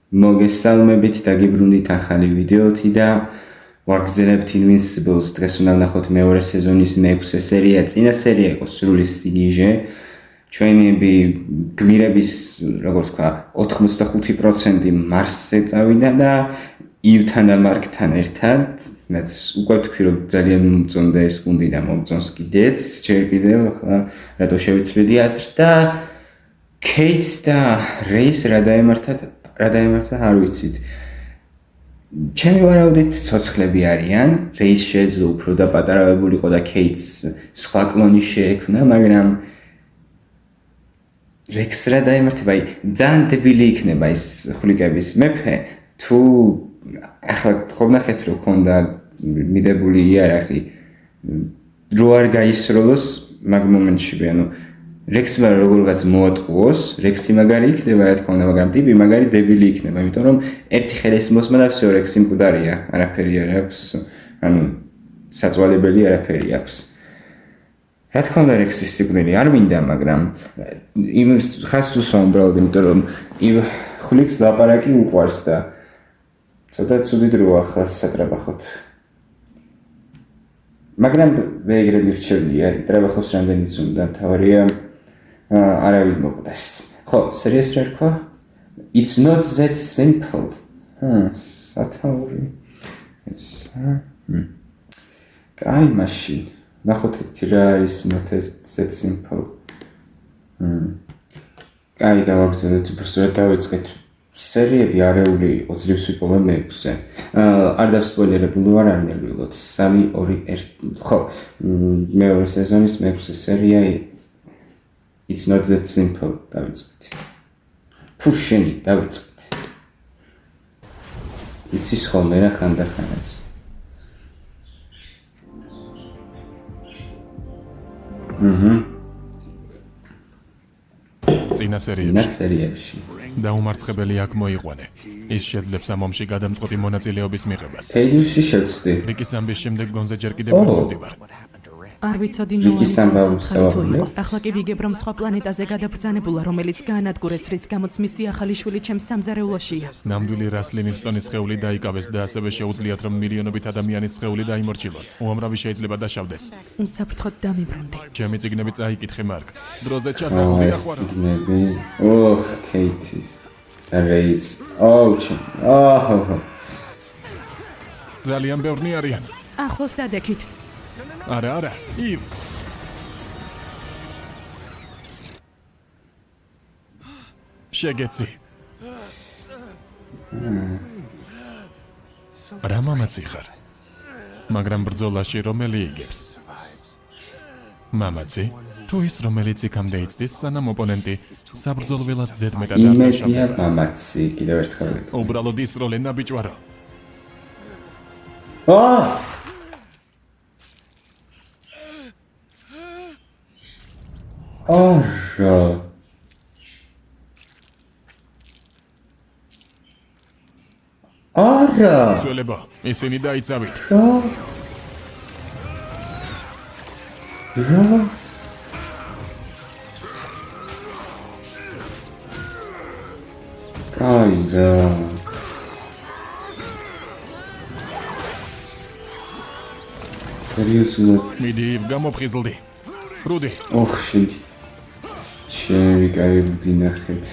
მოგესალმებით და გიბრუნდით ახალი ვიდეოთი და ვაგრძელებთ Invincible-ს. დღეს უნდა ვნახოთ მეორე სეზონის მე-6 სერია. წინა სერია იყო სრული სიგიჟე. ჩვენები გმირების, როგორც ვთქვა, 85% მარსზე წავიდა და ივთან და მარკთან ერთად, რაც უკვე ვთქვი, რომ ძალიან მომწონდა ეს გუნდი და მომწონს კიდეც, ჯერ კიდევ, ახლა რატო შევიცვლიდი აზრს და Kate და Reis რა დაემართა არ ვიცით. ჩემი ვარაუდით ცოცხლები არიან, Reis შეეძლო უფრო და პატარავებულიყო და Kate სხვა კლონი შეექმნა, მაგრამ Rex რა დაემართა, ძალიან დებილი იქნება ის ხვლიკების მეფე, თუ ახლა ვნახეთ რომ ქონდა მიდებული იარაღი, რო არ გაისროლოს მაგ მომენტში, ანუ Rex-მა როგორღაც მოატყუოს, Rex-ი მაგარი იქნება, რა თქმა უნდა, მაგრამ ტიპი მაგარი დებილი იქნება, იმიტომ რომ ერთი ხელის მოსმა და всё, Rex-ი მკვდარია, არაფერი არ აქვს, ანუ საწვალებელი არაფერი აქვს. რა თქმა უნდა, Rex-ის სიკვდილი არ მინდა, მაგრამ იმ ხას უსვამ უბრალოდ, იმიტომ რომ იმ ხვლიკს ლაპარაკი უყვარს და ცოტა ცუდი დროა ახლა სატრაბახოთ. მაგრამ ვეიგრე მირჩევნია, იტრაბახოს რამდენიც უნდა, თავარია არავით მოკვდეს. ხო, სერიას რა რქვა? It's not that simple. სათაური. კაი მაშინ. ნახოთ რა არის not that simple. კაი გავაგრძელეთ, უბრალოდ დავიწყეთ. სერიები არეული იყო, ძლივს ვიპოვე მე-6-ზე. არ დავსპოილერებული ვარ, არ ნერვიულობთ. 3, 2, 1. ხო, მეორე სეზონის მე-6 სერია It's not that simple. დავიწყეთ. შენი დავიწყეთ. იცის ხოლმე რა ხანდახან ეს. წინა სერიებში დაუმარცხებელი აქ მოიყვანე. ის შეძლებს ამ ომში გადამწყვეტი მონაწილეობის მიღებას. ჰეიდუსში შევწდი. რიკის ამბის შემდეგ გონზე ჯერ კიდევ მოვდივარ. არ ვიცოდი რიკის ამბავს ნუ. ახლა კი ვიგებ რომ სხვა პლანეტაზე გადაბრძანებულა, რომელიც გაანადგურეს, რის გამოც მისი ახალი შვილი ჩემს სამზარეულოშია. ნამდვილი რას ლივინგსტონის სხეული დაიკავეს და ასევე შეუძლიათ რომ მილიონობით ადამიანის სხეული დაიმორჩილონ. უამრავი შეიძლება დაშავდეს. უსაფრთხოდ დამიბრუნდი. ჩემი წიგნები წაიკითხე, მარკ. დროზე ჩაძახული ახوارა. წიგნები. Kate-ის და Reis. ძალიან ბევრი არიან. ახლოს დადექით. არა, ივ. შეგეცი. რა მამაცი ხარ? მაგრამ ბრძოლაში რომელი იგებს? მამაცი? თუ ის რომელიც იქამდე იცდის, სანამ ოპონენტი საბრძოლველად ზედმეტად არ დაშავდება. იმედია მამაცი, კიდევ ერთხელ. უბრალოდ ისროლე ნაბიჯვარო. არა. ძველება, ისინი დაიცავით. რა? კაი რა. სერიოზულად. მიდი, გამოფხიზლდი. რუდი. ჩემი კაი რუდი ნახეთ.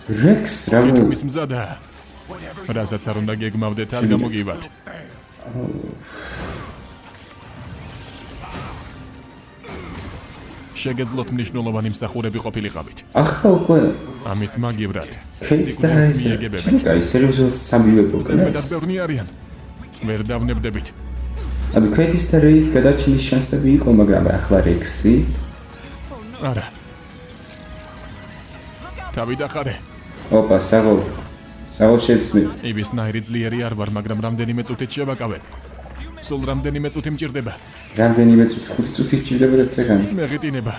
Rex რა მის მზადა. რასაც არ უნდა გეგმავდეთ, არ გამოგივათ. შეგეძლოთ მნიშვნელოვანი მსახურები ყოფილიყავით. ახლა უკვე ამის მაგივრად. Kate და Reis. კაი, სერიოზულად სამივე პრობლემას. ბევრი არიან. ვერ დავნებდებით. ანუ Kate-ის და Reis გადარჩენის შანსები იყო, მაგრამ ახლა Rex-ი. არა. თავი დახარე. საღოლ შევსმით. იბის ნაირი ძლიერი არ ვარ, მაგრამ რამდენიმე წუთით შევაკავებ. სულ რამდენიმე წუთი მჭირდება. რამდენიმე წუთი, 5 წუთი მჭირდება და წეღანი. მეღიტინება.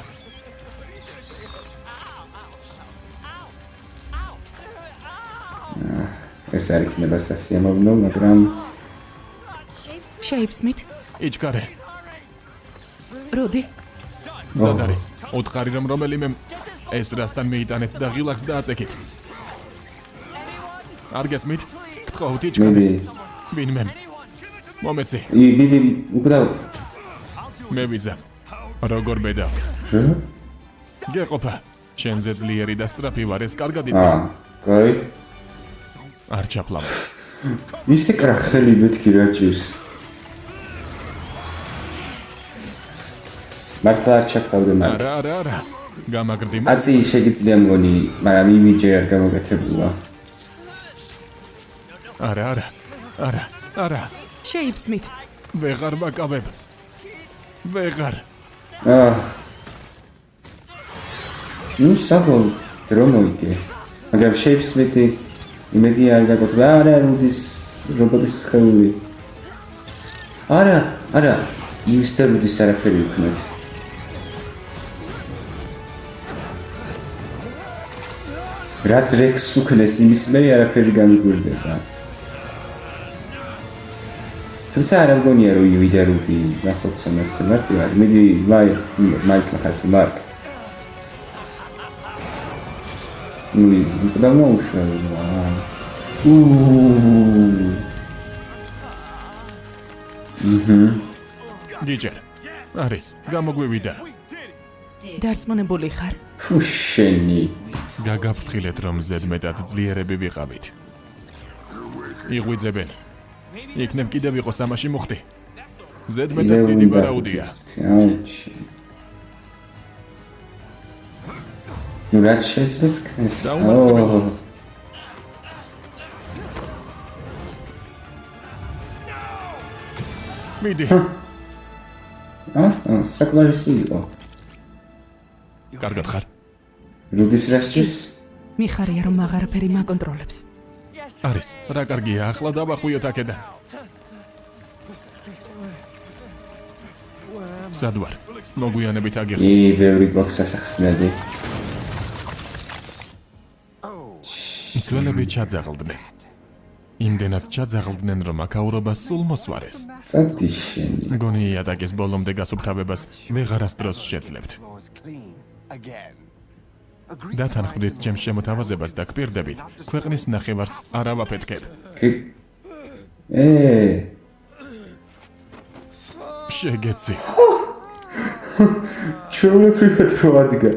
ეს არ იქნება სასიამოვნო, მაგრამ შეიფსმით. იჩქარე. როდი. ზადარის. ოთხარი რომ რომელიმე ეს რასთან მეიტანეთ და ღილაკს დააწექით. არ გესმით? გთხოვთ იჩქარით. ვინმე? მომეცი. მიდი უკრავ. მე ვიზამ. როგორ ბედა? გეყოფა. შენზე ძლიერი და სწრაფი ვარ, ეს კარგად იცი. კაი. არ ჩაფლავ. ისე კრახელი მეთქი რა ჭირს. მართლა არ ჩაფლავდე მაგრამ. არა. გამაგრდი. აწი შეგიძლია მგონი, მაგრამ იმიჯი არ გამოგეთებულა. არა. შეიფსმით. ვეღარ ვაკავებ. ვეღარ. ნუ საღოლ დრო მოიგე. მაგრამ შეიფსმითი იმედი არ გაკეთდა. არა, რუდის რობოტის სხეული. არა. ის და რუდის არაფერი უქმნათ. რაც რექს უქმნეს იმის მე არაფერი გამიგვირდება. თუმცა არ მგონია რომ ივი და რუდი ნახოთ სომას მარტივად. მიდი მაიკ ნახავთ მარკ. და მოუშავება. გიჯერ. არის, გამოგვივიდა. დარწმუნებული ხარ? ფუშენი. გაგაფრთხილეთ რომ ზედმეტად ძლიერები ვიყავით. იღვიძებენ. იქნებ კიდევ იყოს ამაში მოხდი. ზედმეტად დიდი ვარაუდია. ნუ რაც შეძლოთ ქნეს. მიდი. საკმარისი იყო. კარგად ხარ? რუდის რა სჭირს? მიხარია რომ აღარაფერი მაკონტროლებს. არის, რა კარგია, ახლა დავახვიოთ აქედან. სად ვარ? მოგვიანებით აგიხსნით. ბევრი გვაქვს სასახსნელი. მცველები ჩაძაღლდნენ. იმდენად ჩაძაღლდნენ, რომ აქაურობა სულ მოსვარეს. წადი შენი. მგონი იატაკის ბოლომდე გასუფთავებას ვეღარასდროს შეძლებთ. დათანხმდით ჩემს შემოთავაზებას და გპირდებით, ქვეყნის ნახევარს არ ავაფეთქებ. შეგეცი. ჩვეულებრივად რო ადგა.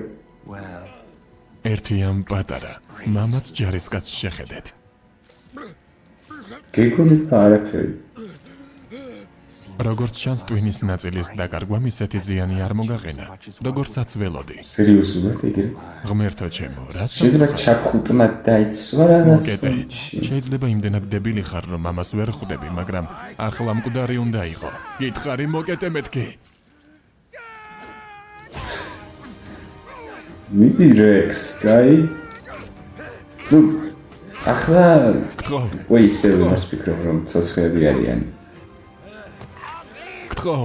ერთი ამ პატარა მამაც ჯარისკაცს შეხედეთ. გეკონება არაფერი. როგორც ჩანს ტვინის ნაწილის დაკარგვა ისეთი ზიანი არ მოგაყენა, როგორცაც ველოდი. სერიოზულად ეგრე? ღმერთო ჩემო, რას შეიძლება ჩაფხუტმა დაიცვა რაღაც პუნქტში. შეიძლება იმდენად დებილი ხარ, რომ ამას ვერ ხვდები, მაგრამ ახლა მკვდარი უნდა იყო. გითხარი მოკეტე მეთქი. მიდი რექს, კაი? ნუ ახლა გთხოვ. ისე მას ფიქრობ რომ ცოცხლები არიან. გთხოვ.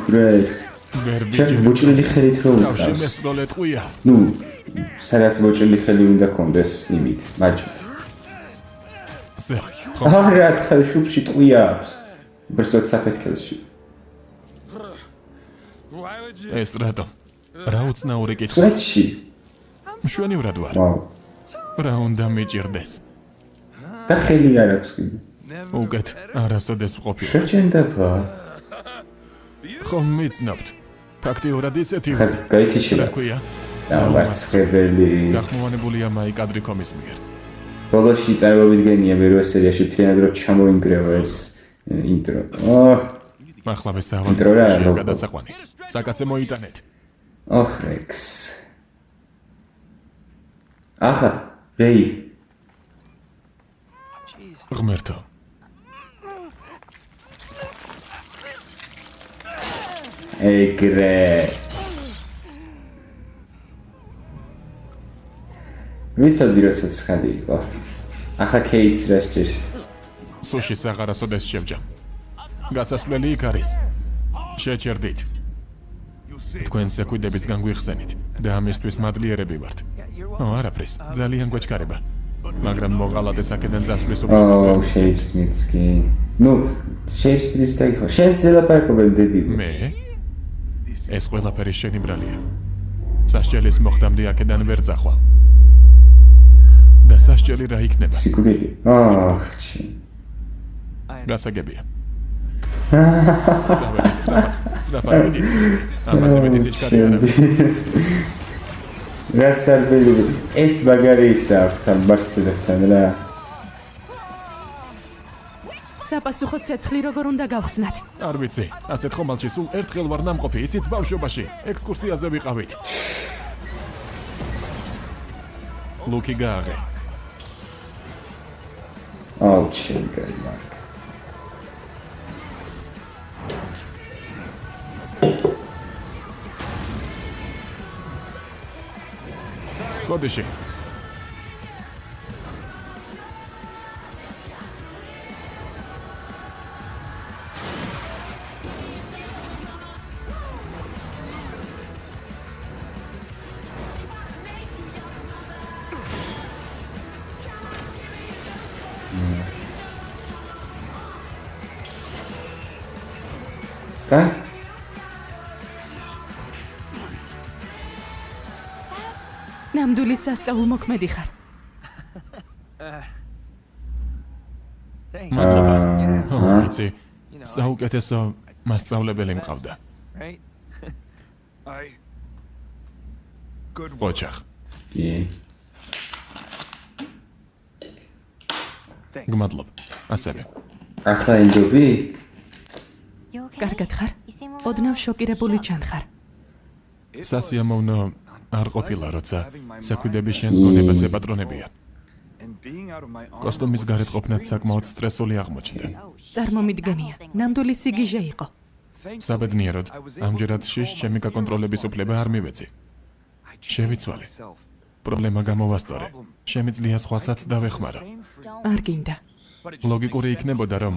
რექს. ჩემ მოჭრილი ხელით რო თავში უკრავს. მესროლე ტყვია. ნუ სადაც მოჭრილი ხელი უნდა კონდეს იმით, მაჯით. სერ, ხო. არა, შუბში ტყვია აქვს. ბრსოთ საფეთქელში. ეს რატომ? რა უცნაური კითხვა. სვეტში. მშვენივრად ვარ. რა უნდა მიჭირდეს? და ხელი არ აქვს კიდე. უკეთ, არასოდეს ვყოფილ. შეჭენდება. ხომ მიცნობთ. ფაქტიურად ისეთი ვარ. გაითიშება. რა ქვია? დამარცხებელი. დახმოვანებულია მაიკ ადრიკომის მიერ. ბოლოში წარმოვიდგენია მერვე სერიაში მთლიანად რომ ჩამოინგრევა ეს ინტრო. მახლავე ინტრო რა, საავადმყოფოში გადასაყვანი. საკაცე მოიტანეთ. რექს. ახლა, რეი. ღმერთო. ეგრე. ვიცოდი როცა ცხადი იყო. ახლა კეიტს რა სჭირს? სუშის აღარასოდეს შევჯამ. გასასვლელი იქ არის. შეჭერდით. თქვენ სეკვიდების განგვიხსენით და ამისთვის მადლიერები ვართ. არაფრის, ძალიან გვეჩქარება. მაგრამ მოღალატეს აქედან წასვლის უფლებას ვერ ვცით. შეიფსმიცკი. ნუ, შეიფსმიცის დაიხო. შენ ზელაპარაკობენ დებილი. მე? ეს ყველაფერი შენი ბრალია. სასჯელის მოხდამდე აქედან ვერ წახვალ. და სასჯელი რა იქნება? სიკვდილი. ჩი. გასაგებია. სწრაფად მიდით. ამაზე მეტი სიჩქარე არ არის. გასარბელი. ეს მაგარი ისაა თან ბარსელებთან რა. საპასუხო ცეცხლი როგორ უნდა გავხსნათ? არ ვიცი. ასეთ ხომალში სულ ერთხელ ვარ ნამყოფი, ისიც ბავშვობაში. ექსკურსიაზე ვიყავით. ლუკი გააღე. ჩემი კაი მარკ. გოდიში. და ნამდვილი სასწაულ მოქმედი ხარ. ვიცი, საუკეთესო მასწავლებელი მყავდა. ოჩახ. გმადლობ. ასევე. ახლა ინდობი? კარგად ხარ? ოდნავ შოკირებული ჩანხარ. სასიამოვნო არ ყოფილა, როცა საკვირდები შენს გონებას ეპატრონებიან. კოსტუმის გარეთ ყოფნაც საკმაოდ სტრესული აღმოჩნდა. წარმომიდგენია, ნამდვილი სიგიჟე იყო. საბედნიეროდ, ამჯერად შიშ ჩემი გაკონტროლების უფლება არ მივეცი. შევიცვალე. პრობლემა გამოვასწორე. შემიძლია სხვასაც დავეხმარო. არ გინდა. ლოგიკური იქნებოდა, რომ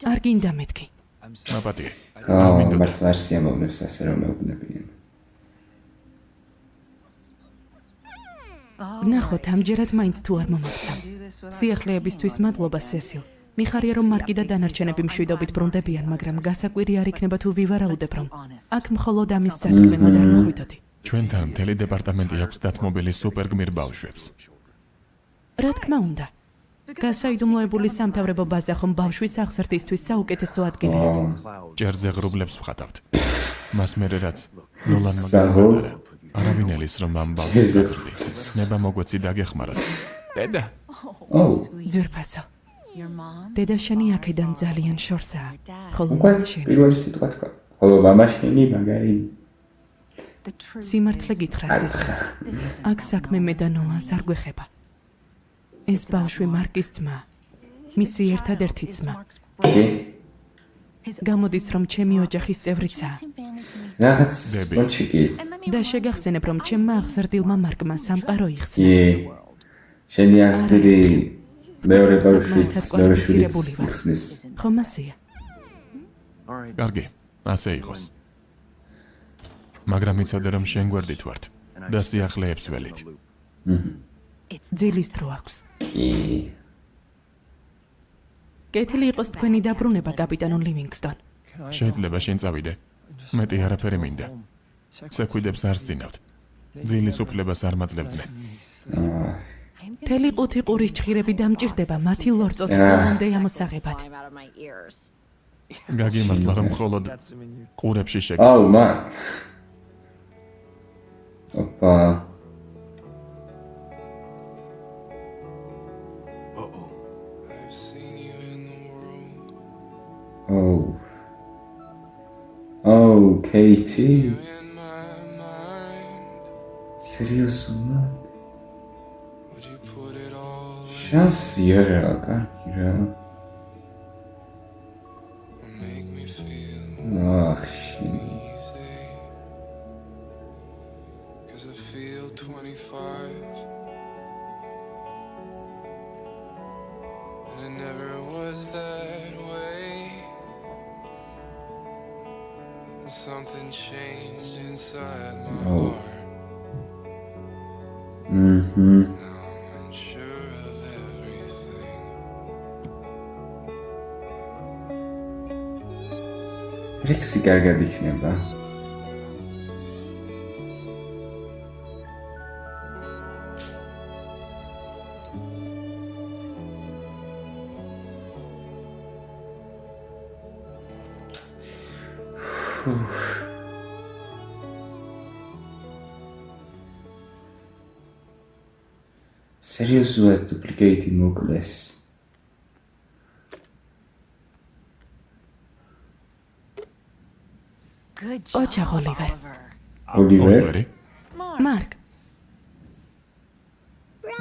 არ გინდა მეთქი. აპატია. მართლა არ სიამოვნებს ასე რომ მეუბნებიან. ნახოთ, ამჯერად მაინც თუ არ მომეცდა. სიახლეებისთვის მადლობა, სესილ. მიხარია, რომ მარკი და დანარჩენები მშვიდობით ბრუნდებიან, მაგრამ გასაკვირი არ იქნება თუ ვივარაუდებ, რომ აქ მხოლოდ ამის სადგმელად არ მოხვიდოდი. ჩვენთან მთელი დეპარტამენტი აქვს დათმობილი სუპერგმირ ბავშვებს. რა თქმა უნდა. გასაიდუმლოებული სამთავრებო ბაზა ხომ ბავშვის აღზრდისთვის საუკეთესო ადგილია. ჭერზე ღრუბლებს ვხატავთ. მას მერე რაც ნოლანმა გაგვატარა. არავინ ელის რომ ამ ბავშვს აღზრდი. ნება მოგვეცი დაგეხმაროთ. დედა. ძვირფასო. დედა შენი აქედან ძალიან შორსაა. ხოლო უკვე მამა შენი. პირველი სიტყვა თქვა. ხოლო მამა შენი მაგარი. სიმართლე გითხრა სესილ. აქ საქმე მე და ნოლანს არ გვეხება. ეს ბავშვი მარკის ძმა. მისი ერთადერთი ძმა. გამოდის რომ ჩემი ოჯახის წევრიცაა. რაღაც პონჩიკი. და შეგახსენებ რომ ჩემმა აღზრდილმა მარკმა სამყარო იხსნა. შენი აღზრდილი მეორე ბავშვიც მეორე შვილიც იხსნის. ხომ ასეა? კარგი, ასე იყოს. მაგრამ იცოდე რომ შენ გვერდით ვართ და სიახლეებს ველით. ძილის დრო აქვს. კეთილი იყოს თქვენი დაბრუნება, კაპიტანო ლივინგსტონ. შეიძლება შენ წავიდე. მეტი არაფერი მინდა. საკვირდებს არ სძინავთ. ძილის უფლებას არ მაძლევდნენ. მთელი ყუთი ყურის ჭხირები დამჭირდება მათი ლორწოს ბოლომდე ამოსაღებად. გაგიმართლა რომ მხოლოდ ყურებში შეგ. მარკ. ოპა. Katie. Seriously? Şans yara kanka. Ah şimdi. Something changed inside my heart. Now I'm unsure of everything. Rexi კარგად იქნება. სერიოზულად დუპლიკეიტი მოკლეს. ოჩახ ოლივერ. ოლივერ? ოლივერი? მარკ,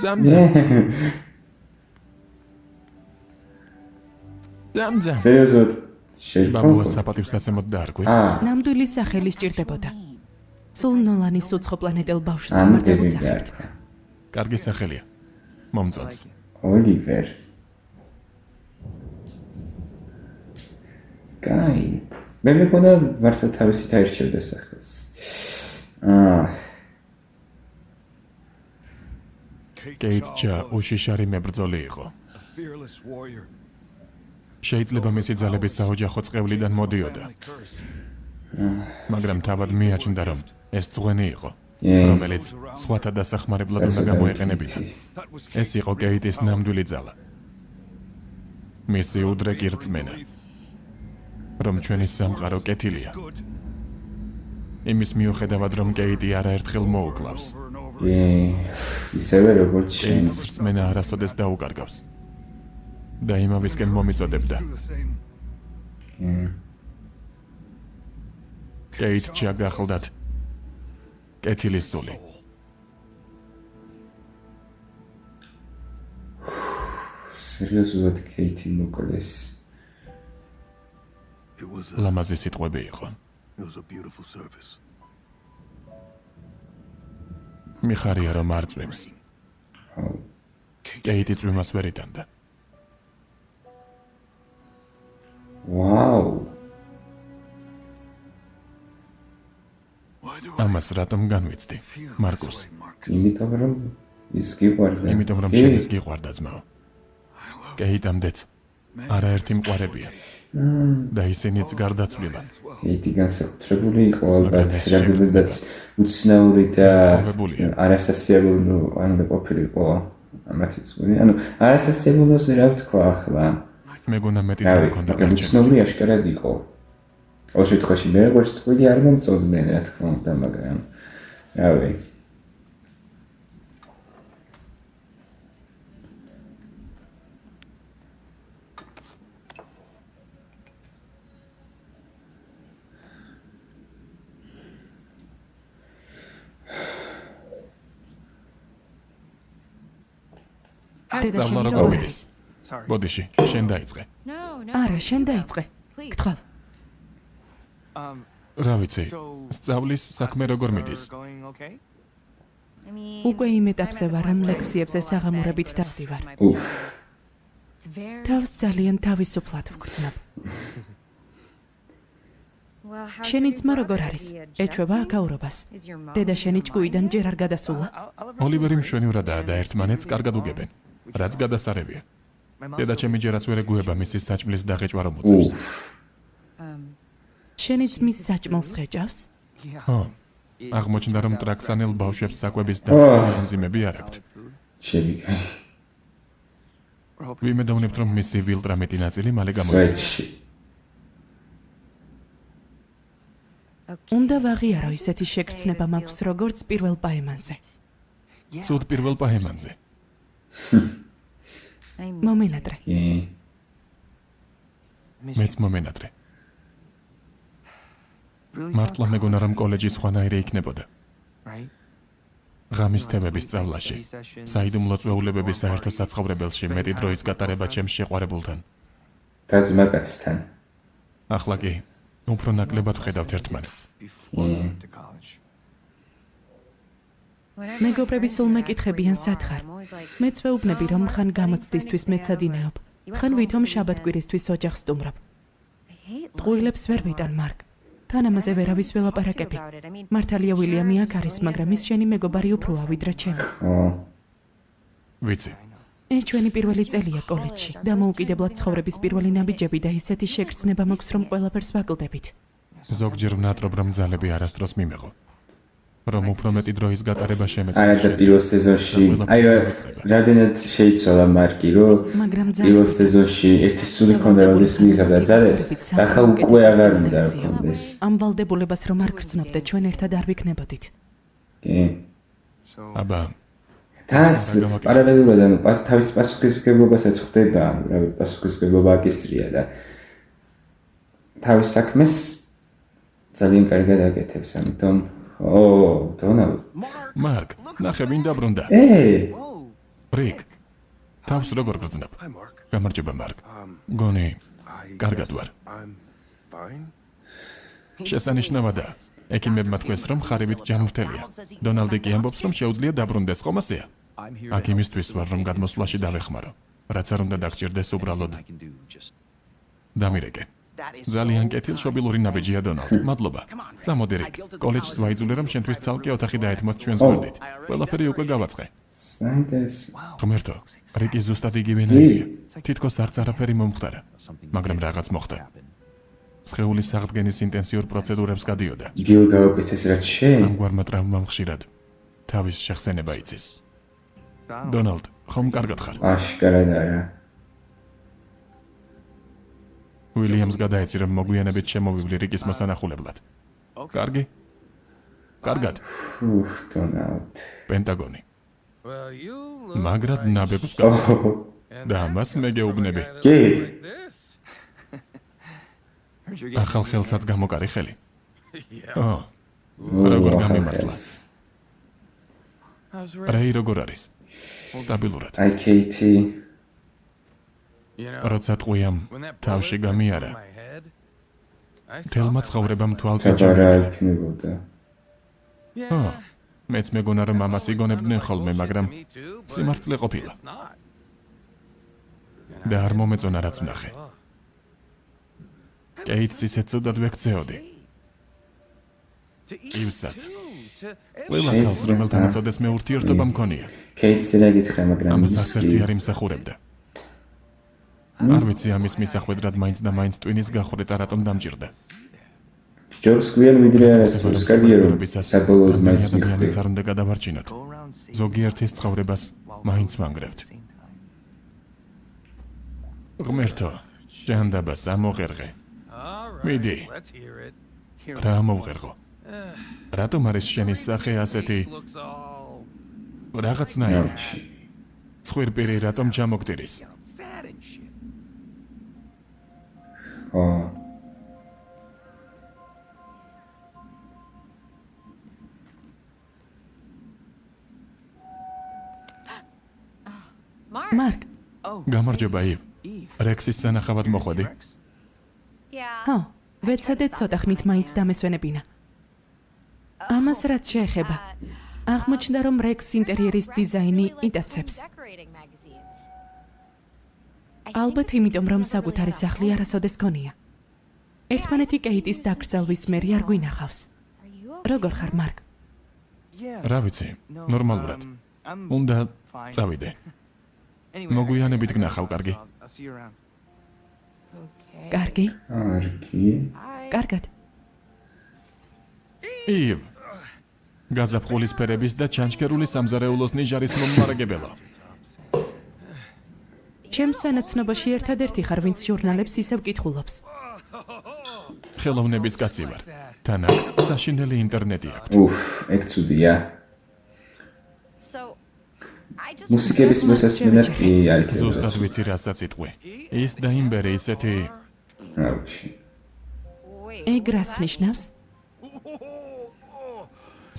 ძამძამ. ძამძამ. სერიოზულად ბაბუა შეიძლება? საპატივსაცემოდ დაარქვი. ნამდვილი სახელი სჭირდებოდა. სულ ნოლანის უცხო პლანეტელ ბავშვს ან გამარჯვებულ დევიდ სახით. არქა. კარგი სახელია. მომწონს. ოლივერ. კაი. მე მეკონა მართლა თავისით აირჩევდა სახელს. კეით ჯა უშიშარი მებრძოლი იყო. შეიძლება მისი ძალებით საოჯახო წყევლიდან მოდიოდა. მაგრამ თავად მიაჩნდა, რომ ეს წვენი იყო, რომელიც სხვათა დასახმარებლად უნდა გამოეყენებინა. ეს იყო კეიტის ნამდვილი ძალა. მისი უდრეკი რწმენა, რომ ჩვენი სამყარო კეთილია. იმის მიუხედავად, რომ კეიტი არაერთხელ მოუკლავს, ისევე როგორც შენ. კეიტის რწმენა არასოდეს დაუკარგავს და იმავისკენ მომიწოდებდა. კეით ჯა გახლდათ კეთილის სული. სერიოზულად კეითი მოკლეს. ლამაზი სიტყვები იყო. მიხარია რომ არ წვიმს. კეიტი წვიმას ვერ იტანდა. ვაუ. ამას რატომ განვიცდი, მარკუს? იმიტომ რომ ის გიყვარდა. იმიტომ რომ შენ ის გიყვარდა ძმაო. კეიტამდეც არაერთი მყარებია და ისინიც გარდაცვლილან. კეითი განსაკუთრებული იყო ალბათ, რამდენადაც უცნაური და არასასიამოვნო უნდა ყოფილიყო ამათი წვენი. არასასიამოვნოზე რა ვთქვა ახლა? მეგონა მეტი რავი, მქონდა მაგრამ დარჩენილი. უცნაური აშკარად იყო. ყოველ შემთხვევაში მე როგორც წვენი არ მომწონდნენ, რა თქმა უნდა, მაგრამ რავი. დედა სწავლა შენი როგორ როგორ მიდის? ბოდიში, შენ დაიწყე. არა, შენ დაიწყე. გთხოვ. რა ვიცი, სწავლის საქმე როგორ მიდის? უკვე იმ ეტაპზე ვარ, რომ ლექციებზე საღამურებით დავდივარ. თავს ძალიან თავისუფლად ვგრძნობ. შენი ძმა როგორ არის? ეჩვევა აქაურობას. დედა შენი ჭკუიდან ჯერ არ გადასულა? ოლივერი მშვენივრადაა და ერთმანეთს კარგად უგებენ. რაც გადასარევია. დედა ჩემი ჯერაც ვერ ეგუება მისის საჭმლის დაღეჭვა რომ უწევს. შენი ძმის საჭმელს ღეჭავს? ხო. აღმოჩნდა რომ ტრაქსანელ ბავშვებს საკვების და ენზიმები არ აქვთ. ჩემი კაი. ვიმედოვნებთ რომ მისი ვილტრამეტი ნაწილი მალე გამოიყოფა. სვეტში. უნდა ვაღიარო ისეთი შეგრძნება მაქვს როგორც პირველ პაემანზე. ცუდ პირველ პაემანზე. მომენატრე. მეც მომენატრე. მართლა მეგონა რომ კოლეჯი სხვანაირი იქნებოდა. ღამის თემების სწავლაში, საიდუმლო წვეულებების საერთო საცხოვრებელში მეტი დროის გატარება ჩემს შეყვარებულთან. და ძმაკაცთან. ახლა კი, უფრო ნაკლებად ვხედავთ ერთმანეთს. მეგობრები სულ მეკითხებიან სად ხარ? მეც ვეუბნები რომ ხან გამოცდისთვის მეცადინეობ. ხან ვითომ შაბათკვირისთვის ოჯახს სტუმრობ. ტყუილებს ვერ ვიტან მარკ. თან ამაზე ვერავის ველაპარაკები. მართალია უილიამი აქ არის, მაგრამ ის შენი მეგობარი უფროა ვიდრე ჩემი. ვიცი, ეს ჩვენი პირველი წელია კოლეჯში. დამოუკიდებლად ცხოვრების პირველი ნაბიჯები და ისეთი შეგრძნება მაქვს რომ ყველაფერს ვაკლდებით. ზოგჯერ ვნატრობ რომ ძალები არასდროს მიმეღო. რომ უფრო მეტი დროის გატარება არა შემეძლოს. და პირველ სეზონში აი რამდენად შეიცვალა მარკი რომ მაგრამ პირველ სეზონში ერთი სული ქონდა როდის მიიღებდა ძალებს და ხა უკვე აღარ უნდა რქონდეს ამ ვალდებულებას რომ არ გრძნობდეთ ჩვენ ერთად არ ვიქნებოდით. კი აბა, თანაც პარალელურად ანუ თავის პასუხისმგებლობასაც ხვდება ანუ რა პასუხისმგებლობა აკისრია და თავის საქმეს ძალიან კარგად აკეთებს ამიტომ ო დონალდ მარკ, ნახე ვინ დაბრუნდა. რიკ, თავს როგორ გრძნობ? Hi, Mark. გამარჯობა მარკ. გონი, კარგად ვარ. I'm fine. შესანიშნავადაა. ექიმებმა თქვენს რომ ხარივით ჯანმრთელია. დონალდი კი ამბობს რომ შეუძლია დაბრუნდეს, ხომ ასეა? აქ იმისთვის ვარ რომ გადმოსვლაში დავეხმარო. რაც არ უნდა დაგჭირდეს უბრალოდ დამირეკე. ძალიან კეთილშობილური ნაბიჯია დონალდ. მადლობა. წამოდი რიკ. კოლეჯს ვაიძულე რომ შენთვის ცალკე ოთახი დაეთმოთ ჩვენს გვერდით. ყველაფერი უკვე გავაწყე. საინტერესო ღმერთო, რიკი ზუსტად იგივე ნაირია. თითქოს არც არაფერი მომხდარა, მაგრამ რაღაც მოხდა. სხეულის აღდგენის ინტენსიურ პროცედურებს გადიოდა. იგივე გავაკეთეს რაც შენ ამგვარმა ტრავმამ ხშირად თავის შეხსენება იცის. დონალდ, ხომ კარგად ხარ? აშკარად არა უილიამს გადაეცი რომ მოგვიანებით შემოვივლი რიკის მოსანახულებლად. კარგი? კარგად. უх დონალდ პენტაგონი. Well, you მაგრად ნაბეგს გავხსნა. და ამას მე გეუბნები. კი ახალ ხელსაც გამოკარი ხელი. როგორ გამიმართლა? how's რეი როგორ არის? სტაბილურად. აი კეითი როცა ტყვიამ თავში გამიარა, თელმა ცხოვრებამ თვალწინ რა ჩამოყარა. იქნებოდა მეც მეგონა რომ ამას იგონებდნენ ხოლმე, მაგრამ სიმართლე ყოფილა. და არ მომეწონა რაც ვნახე. კეითს ისე ცუდად ვექცეოდი. ივსაც. ყველა ქალს რომელთანაც ოდეს მე ურთიერთობა მქონია. კეითს რა გითხრა მაგრამ ამას არც ერთი არ იმსახურებდა. არ ვიცი ამის მისახვედრად მაინც და მაინც ტვინის გახვრეტა რატომ დამჭირდა. ჯობს გვიან ვიდრე არასდროს კარგია რომ საბოლოოდ მაინც მიხვდი ადამიანიც არ უნდა გადავარჩინოთ. ზოგიერთის ცხოვრებას მაინც ვანგრევთ. ღმერთო, ჯანდაბას ამოღერღე. მიდი, let's hear it. რა ამოვღერღო? რატომ არის შენი სახე ასეთი Looks all რაღაცნაირი? ცხვირპირი რატომ ჩამოგდირის? sad and shit. ო მარკ, გამარჯობა ივ. რექსის სანახავად მოხვედი? ჰა, ვეცადე ცოტა ხნით მაინც დამესვენებინა. ამას რაც შეეხება, აღმოჩნდა რომ რექს ინტერიერის დიზაინი იტაცებს. ალბათ იმიტომ რომ საკუთარი სახლი არასოდეს გონია. ერთმანეთი კეიტის დაკრძალვის მერი არ გვინახავს. როგორ ხარ მარკ? რა ვიცი, ნორმალურად. უნდა წავიდე. მოგვიანებით გნახავ, კარგი? კარგი? კარგი კარგად. ივ. გაზაფხულის ფერების და ჩანჩქერული სამზარეულოს ნიჟარის მომმარაგებელო. ჩემს სანაცნობოში ერთადერთი ხარ, ვინც ჟურნალებს ისევ კითხულობს. ხელოვნების კაცი ვარ. თან აქ საშინელი ინტერნეტი აქვს. უფ ეგ ცუდია მუსიკების მოსასმენად კი არ ზუსტად იქნება ვიცი რასაც იტყვი. ის და იმბერი ისეთი აუჩი ეგ რას ნიშნავს?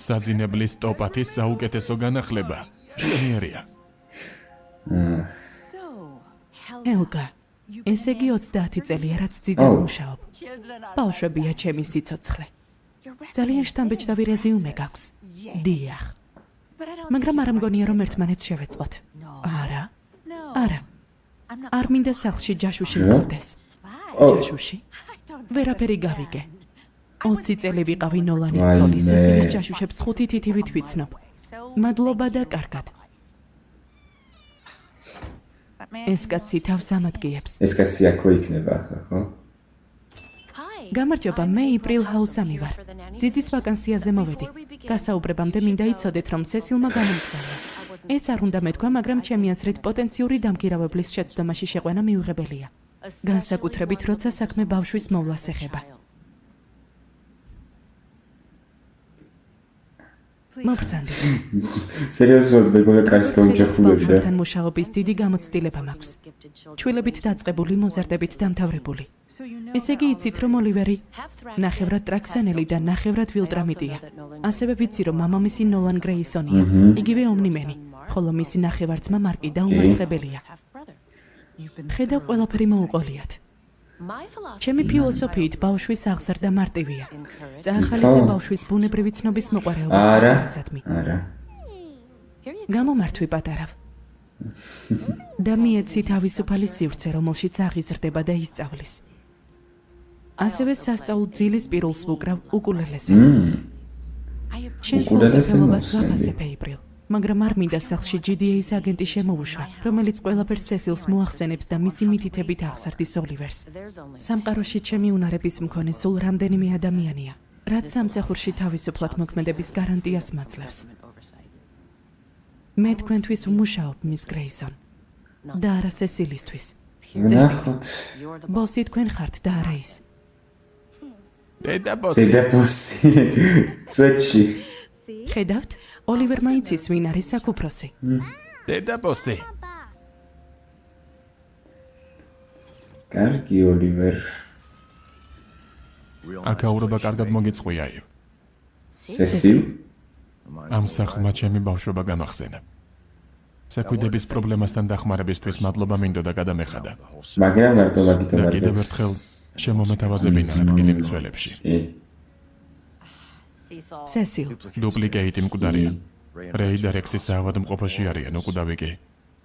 საძინებლის ტოპათის საუკეთესო განახლება. შენიერია. ელგა, ესე იგი 30 წელია რაც ძიდად მუშაობ. ბავშვებია ჩემი სიცოცხლე. ძალიან შთამბეჭდავი რეზიუმე გაქვს. დიახ. მაგრამ არ მგონია რომ ერთმანეთს შევეწყოთ. არა. არა. არ მინდა სახლში ჯაშუში მოვდეს. ჯაშუში? ვერაფერი გავიგე. 20 წელი ვიყავი ნოლანის ცოლის, ეს ჯაშუშებს 5 თითივით ვიცნობ. მადლობა და კარგად. ეს კაცი თავს ამადგიებს. ეს კაცი აქ იქნება ახლა ხო გამარჯობა, მე იპრილ ჰაუსამი ვარ. ძიძის ვაკანსიაზე მოვედი. გასაუბრებამდე მინდა იცოდეთ, რომ სესილმა გამომგზავნა. ეს არ უნდა მეთქვა, მაგრამ ჩემი აზრით პოტენციური დამგირავებლის შეცდომაში შეყვანა მიუღებელია. განსაკუთრებით, როცა საქმე ბავშვის მოვლას ეხება. მოგწანდით. სერიოზულად მეგონა კარის გაუჯახულები და ბავშვებთან მუშაობის დიდი გამოცდილება მაქვს. ჩვილებით დაწყებული, მოზარდებით დამთავრებული. ესე იგი იცით, რომ ოლივერი ნახევრად ტრაქსანელი და ნახევრად ვილტრამიტია. ასევე ვიცი, რომ მამამისი ნოლან გრეისონია, იგივე ომნიმენი, ხოლო მისი ნახევარ-ძმა მარკი დაუმარცხებელია. ხედავ, ყველაფერი მოუყოლიათ. ჩემი ფილოსოფიით ბავშვის აღზრდა მარტივია. წაახალისე ბავშვის ბუნებრივი ცნობის მოყვარეობის საფასადმი. არა. გამომართვი პატარავ. და მიეცი თავისუფალი სივრცე, რომელშიც აღიზრდება და ისწავლის. ასევე სასწაულ ძილის პირულს ვუკრავ უკულელესზე. შენს მოწაფეობას ვაფასებ ეიპრილ. მაგრამ არ მინდა სახლში GDA-ის აგენტი შემოუშვა, რომელიც ყველაფერს სესილს მოახსენებს და მისი მითითებით აღზრდის ოლივერს. სამყაროში ჩემი უნარების მქონე სულ რამდენიმე ადამიანია, რაც სამსახურში თავისუფლად მოქმედების გარანტიას მაძლევს. მე თქვენთვის ვმუშაობ, მის გრეისონ, და არა სესილისთვის. ნახოთ. ბოსი თქვენ ხართ და არა ის. დედაბოსი. წვეთში. ხედავთ? ოლივერ მაინც ის ვინ არის საკუფროსი. დედაბოსი. კარგი ოლივერ. აკაურობა კარგად მოგიწყვია ივ. სესილ? ამ სახლმა ჩემი ბავშვობა გამახსენა. საკვირების პრობლემასთან დახმარებისთვის მადლობა მინდოდა გადამეხადა. მაგრამ მარტო მაგითო და კიდევ ერთხელ შემომეთავაზებინა ადგილი მცველებში. სესილ. დუპლიკეიტი მკვდარია. რეი და რექსი საავადმყოფოში არიან, უკვდავი კი.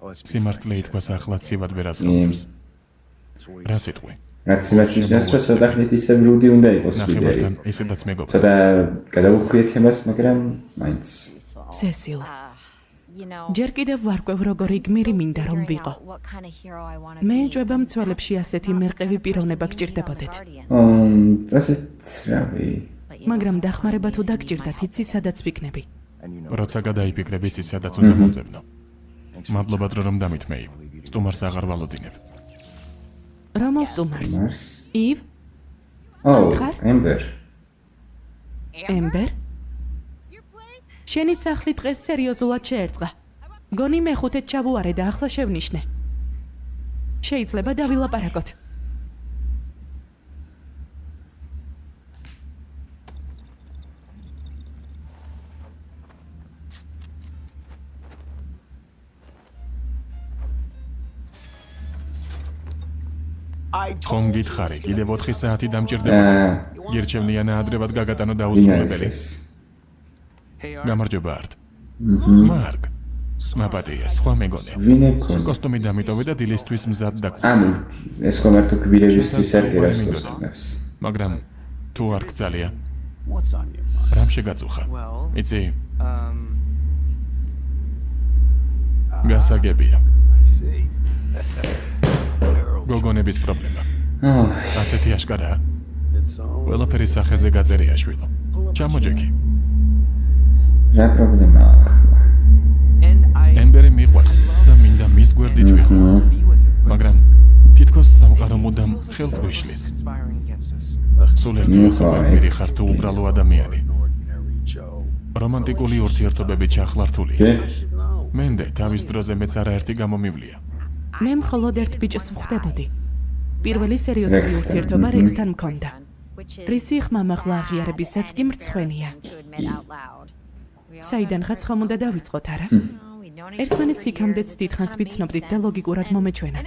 სიმართლე ითქვას ახლა ცივად ვერ აზროვნებს. რა სიტყვი? რაც იმას ნიშნავს, რომ ცოტა ხნით ისე რუდი უნდა იყოს ვიდეო. ნახევართან ისედაც მეგობრ. ცოტა გადავუხვიეთ თემას, მაგრამ მაინც. სესილ. ჯერ კიდევ ვარკვევ, როგორი გმირი მინდა რომ ვიყო. მე ეჭვება მცველებში ასეთი მერყევი პიროვნება გჭირდებოდეთ. წასეთ რავი. მაგრამ დახმარება თუ დაგჭირდათ, იცი სადაც ვიქნები. როცა გადაიფიქრებ, იცი სადაც უნდა მომძებნო. მადლობა დრო რომ დამითმეივ. სტუმარს აღარ ვალოდინებ. რომელ სტუმარს? მარს. ივ? ხარ? ემბერ. ემბერ? შენი სახლი დღეს სერიოზულად შეერწყა. გონი მეხუთედ ჩავუარე და ახლა შევნიშნე. შეიძლება დავილაპარაკოთ. ხომ გითხარი, კიდევ 4 საათი დამჭირდება. გირჩევნიანა ადრევად გაგატანო დაუსრულებელი. გამარჯობა არტ. მარკ. მაპატია, სხვა მეგონე. ვინეკო. კოსტუმი დამიტოვე და დილისთვის მზად დაგვი. ანუ ეს ხომ მარტო გბირებისთვის არ გერას კოსტუმებს. მაგრამ თუ არ გძალია, What's on your mind? რამ შეგაწუხა? Well, იცი, გასაგებია. გოგონების პრობლემა. ასეთი აშკარაა. ყველაფერი სახეზე გაწერია შვილო. ჩამოჯექი. რა პრობლემაა ახლა? and I ემბერი მიყვარს და მინდა მის გვერდით ვიყო. be with her, მაგრამ თითქოს სამყარო მუდამ ხელს გვიშლის. conspiring against us. სულ ერთი ასობები ხარ თუ უბრალო ადამიანი. რომანტიკული ურთიერთობები ჩახლართულია. მენდე თავის დროზე მეც არაერთი გამომივლია. მე მხოლოდ ერთ ბიჭს ვხვდებოდი. პირველი სერიოზული ურთიერთობა რექსთან მქონდა. რისი ხმამ ახლა აღიარებისაც კი მრცხვენია. საიდანღაც ხომ უნდა დავიწყოთ, არა? ერთმანეთს იქამდეც დიდხანს ვიცნობდით და ლოგიკურად მომეჩვენა.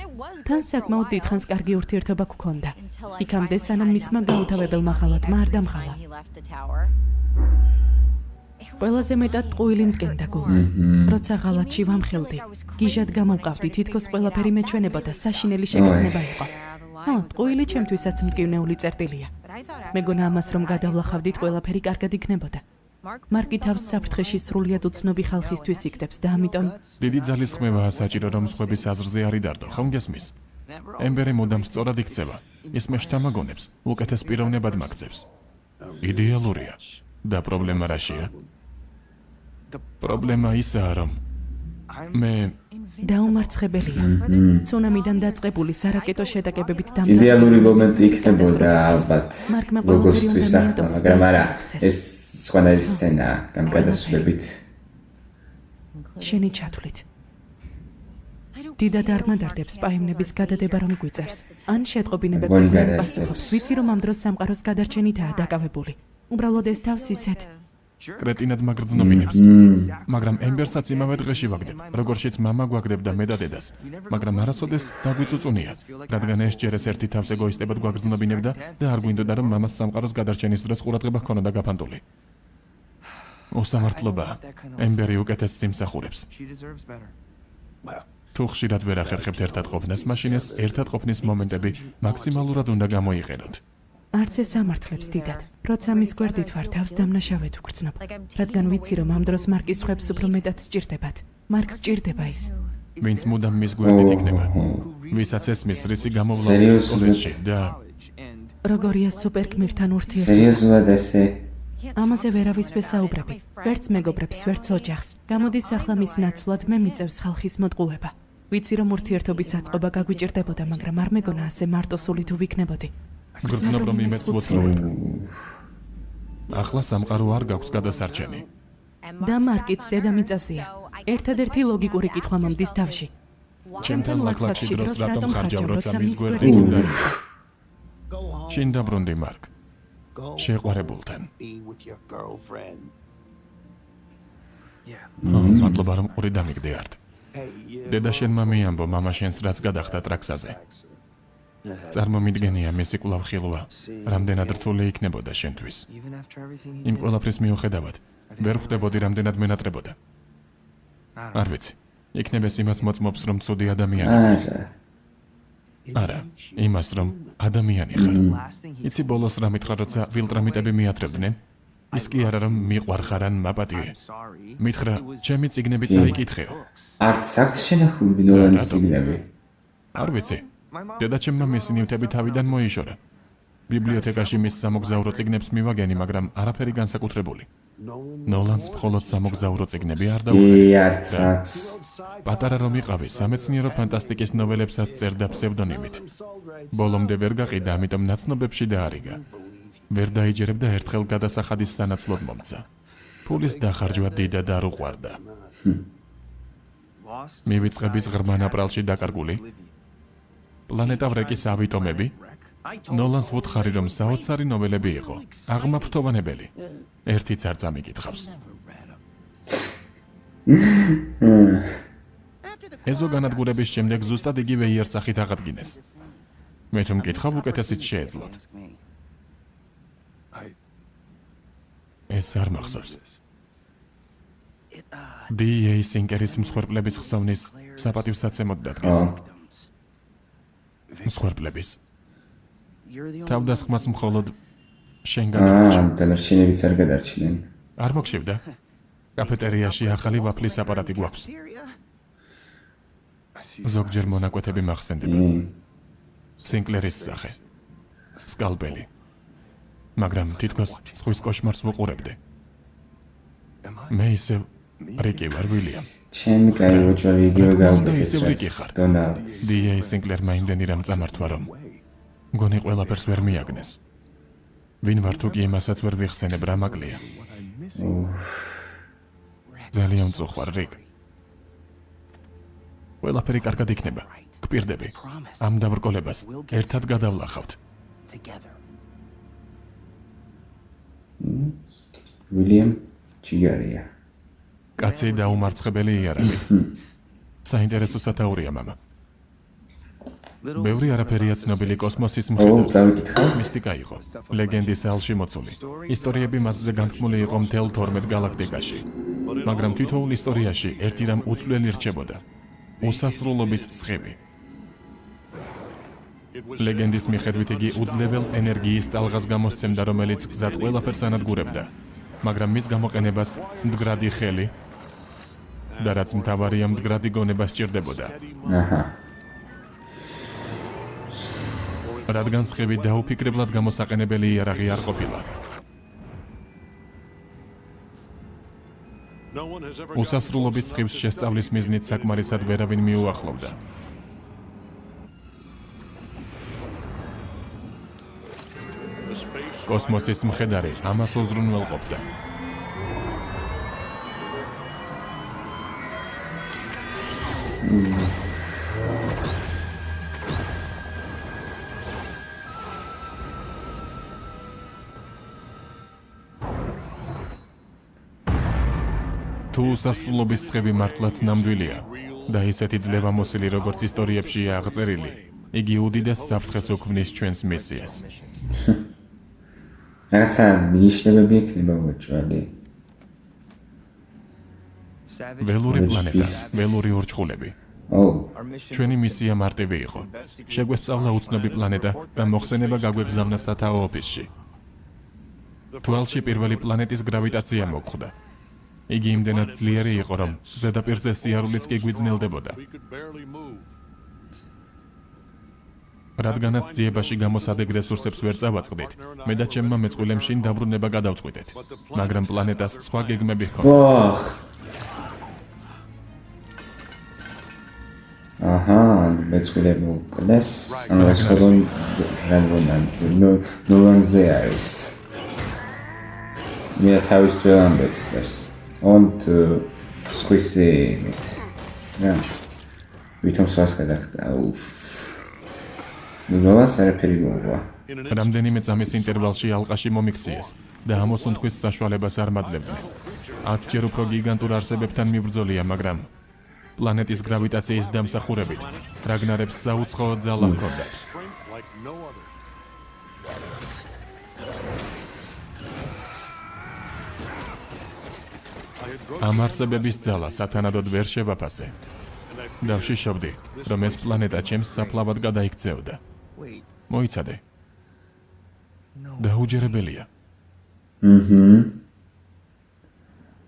თან საკმაოდ დიდხანს კარგი ურთიერთობა გქონდა. იქამდე სანამ მისმა გაუთავებელმა ხალათმა არ დამხალა. ყველაზე მეტად ტყუილი მტკენდა გულს. როცა ღალატში ვამხელდი, გიჟად გამოვყავდი, თითქოს ყველაფერი მეჩვენებოდა, საშინელი შეგრძნება იყო. ტყუილი ჩემთვისაც მტკივნეული წერტილია. მეგონა ამას რომ გადავლახავდით, ყველაფერი კარგად იქნებოდა. მარკი თავს საფრთხეში სრულიად უცნობი ხალხისთვის იქდებს და ამიტომ დიდი ძალის ხმევაა საჭირო რომ სხვების აზრზე არ იდარდო, ხომ გესმის? ემბერი მუდამ სწორად იქცევა. ისმე შთამაგონებს, უკეთეს პიროვნებად მაგწევს. იდეალურია. და პრობლემა რაშია? პრობლემა ისაა, რომ მე დაუმარცხებელია. ცუნამიდან დაწყებული სარაკეტო შეტაკებებით იდეალური მომენტი იქნებოდა ალბათ ლოგოსთვის ახლა, მაგრამ არა, ეს სხვანაირი სცენაა, გადასვლებით. შენი ჩათვლით. დიდად არ მადარდებს პაემნების გადადება რომ გვიწევს. ან შეტყობინებებს არ პასუხობს. ვიცი რომ ამ დროს სამყაროს გადარჩენითაა დაკავებული. უბრალოდ ეს თავს ისეთ კრეტინად მაგრძნობინებს. მაგრამ ემბერსაც იმავე დღეში ვაგდებ, როგორშიც მამა გვაგდებდა მე და დედას. მაგრამ არასოდეს დაგვიწუწუნია, რადგან ეს ჯერ ეს ერთი თავს ეგოისტებად გვაგრძნობინებდა და არ გვინდოდა რომ მამას სამყაროს გადარჩენის დროს ყურადღება ჰქონოდა გაფანტული. უსამართლობა. ემბერი უკეთეს სიმსახურებს. თუ ხშირად ვერ ახერხებთ ერთად ყოფნას, მაშინ ეს ერთად ყოფნის მომენტები მაქსიმალურად უნდა გამოიყენოთ. არც ეს ამართლებს დიდად. როცა მის გვერდით ვარ, თავს დამნაშავედ ვგრძნობ. რადგან ვიცი რომ ამ დროს მარკის ხვებს უფრო მეტად სჭირდებათ. მარკს სჭირდება ის. ვინც მუდამ მის გვერდით იქნება. ვისაც ესმის რისი გამოვლაუწევს სკოლაში და როგორია სუპერგმირთან ურთიერთობა. სერიოზულად ესე ამაზე ვერავის ვესაუბრები. ვერც მეგობრებს, ვერც ოჯახს. გამოდის ახლა მის ნაცვლად მე მიწევს ხალხის მოტყუება. ვიცი რომ ურთიერთობის აწყობა გაგვიჭირდებოდა, მაგრამ არ მეგონა ასე მარტოსული თუ ვიქნებოდი. გრძნობ რომ იმეც ვუცრუებ. ახლა სამყარო არ გაქვს გადასარჩენი. და მარკიც დედამიწაზეა. ერთადერთი ლოგიკური კითხვა მომდის თავში. ჩემთან ლაქლაკში დროს რატომ ხარჯავ, როცა მის გვერდით უნდა იყო? შინ დაბრუნდი მარკ. შეყვარებულთან. მადლობა რომ ყური დამიგდეართ. დედა შენმა მიამბო მამა შენს რაც გადახდა ტრაქსაზე. წარმომიდგენია მისი კვლავ ხილვა, რამდენად რთული იქნებოდა შენთვის. იმ ყველაფრის მიუხედავად, ვერ ხვდებოდი რამდენად მენატრებოდა. არ ვიცი, იქნებ ეს იმას მოწმობს, რომ ცუდი ადამიანი. არა, იმას, რომ ადამიანი ხარ. იცი ბოლოს რა მითხრა, როცა ვილტრამიტები მიათრევდნენ? ის კი არა, რომ მიყვარხარ ან მაპატიე. მითხრა, ჩემი წიგნები წაიკითხეო. არც აქვს შენახული ნოლანის წიგნები. არ ვიცი. დედაჩემმა მისი ნივთები თავიდან მოიშორა. ბიბლიოთეკაში მის სამოგზაურო წიგნებს მივაგენი, მაგრამ არაფერი განსაკუთრებული. ნოლანს მხოლოდ სამოგზაურო წიგნები არ დაუწერია. არც აქვს. პატარა რომ იყავი, სამეცნიერო ფანტასტიკის ნოველებსაც წერდა ფსევდონიმით. ბოლომდე ვერ გაყიდა, ამიტომ ნაცნობებში დაარიგა. ვერ დაიჯერებდა ერთხელ გადასახადის სანაცვლოდ მომცა. ფულის დახარჯვა დიდად არ უყვარდა. მივიწყების ღრმა ნაპრალში დაკარგული. პლანეტა ვრეკის ავიტომები. ნოლანს ვუთხარი რომ საოცარი ნოველები იყო. აღმაფრთოვანებელი. ერთიც არ წამიკითხავს. ეზო განადგურების შემდეგ ზუსტად იგივე იერსახით აღადგინეს. მე თუ მკითხავ, უკეთესით შეეძლოთ. ეს არ მახსოვს. D.A. სინკერის მსხვერპლების ხსოვნის საპატივსაცემოდ დადგეს. მსხვერპლების. თავდასხმას მხოლოდ შენ გადაგვრჩა. დანარჩენებიც არ გადარჩნენ. არ მოგშევდა? კაფეტერიაში ახალი ვაფლის აპარატი გვაქვს. ზოგჯერ მონაკვეთები მახსენდება. სინკლერის სახე. სკალპელი. მაგრამ თითქოს ზღვის კოშმარს ვუყურებდი. მე ისევ რიკი ვარ, ვილიამ. ჩემი კაი ოჯახი იგივე გავუკეთეს დონალდს. D.A. სინკლერმა იმდენი რამ წამართვა, რომ მგონი ყველაფერს ვერ მიაგნეს. ვინ ვარ თუ კი იმასაც ვერ ვიხსენებ, რა მაკლია. ძალიან მწუხვარ, რიკ. ყველაფერი კარგად იქნება. გპირდები. ამ დაბრკოლებას ერთად გადავლახავთ. ვილიამ ჯიგარია. კაცი დაუმარცხებელი იარაღით. საინტერესო სათაურია, მამა. ბევრი არაფერია ცნობილი კოსმოსის მხედრად. ეს მისტიკა იყო. ლეგენდის ალში მოცული. ისტორიები მასზე განთქმული იყო მთელ 12 გალაქტიკაში. მაგრამ თითოეულ ისტორიაში ერთი რამ უცვლელი რჩებოდა. უსასრულობის სხივი. ლეგენდის მიხედვით იგი უძლებელ ენერგიის ტალღას გამოსცემდა, რომელიც გზად ყველაფერს ანადგურებდა. მაგრამ მის გამოყენებას მდგრადი ხელი და რაც მთავარია მდგრადი გონება სჭირდებოდა. რადგან სხივი დაუფიქრებლად გამოსაყენებელი იარაღი არ ყოფილა. უსასრულობის სხივს შესწავლის მიზნით საკმარისად ვერავინ მიუახლოვდა. კოსმოსის მხედარი ამას უზრუნველყოფდა. თუ უსასრულობის სხივი მართლაც ნამდვილია და ისეთი ძლევამოსილი როგორც ისტორიებშია აღწერილი, იგი უდიდეს საფრთხეს უქმნის ჩვენს მისიას. რაღაცა მინიშნებები ექნება მოჭვალი. ველური პლანეტა, ველური ურჩხულები. ჩვენი მისია მარტივი იყო. შეგვესწავლა უცნობი პლანეტა და მოხსენება გაგვეგზავნა სათაო ოფისში. თვალში პირველი პლანეტის გრავიტაცია მოგხვდა. იგი იმდენად ძლიერი იყო, რომ ზედაპირზე სიარულიც კი გვიძნელდებოდა. რადგანაც ძიებაში გამოსადეგ რესურსებს ვერ წავაწყდით, მე და ჩემმა მეწყვილემ შინ დაბრუნება გადავწყვიტეთ, მაგრამ პლანეტას სხვა გეგმები ჰქონდა. აჰა, მეწყვილები უკდეს, ამასხობენ ნოლანზე არის. მე თავის თვალამბებს წერს. Und სხვისი mit. Ja. ვითომ სხვას გადახდა. ნულას არაფერი მოვა. რამდენიმე წამის ინტერვალში ალყაში მომიქციეს და ამოსუნთქვის საშუალებას არ მაძლევდნენ. 10 ჯერ უფრო გიგანტურ არსებებთან მიბრძოლია, მაგრამ პლანეტის გრავიტაციის დამსახურებით რაგნარებს საუცხოო ძალა ჰქონდათ. ამ არსებების ძალა სათანადოდ ვერ შევაფასე. დავშიშობდი, რომ ეს პლანეტა ჩემს საფლავად გადაიქცეოდა. მოიცადე. დაუჯერებელია.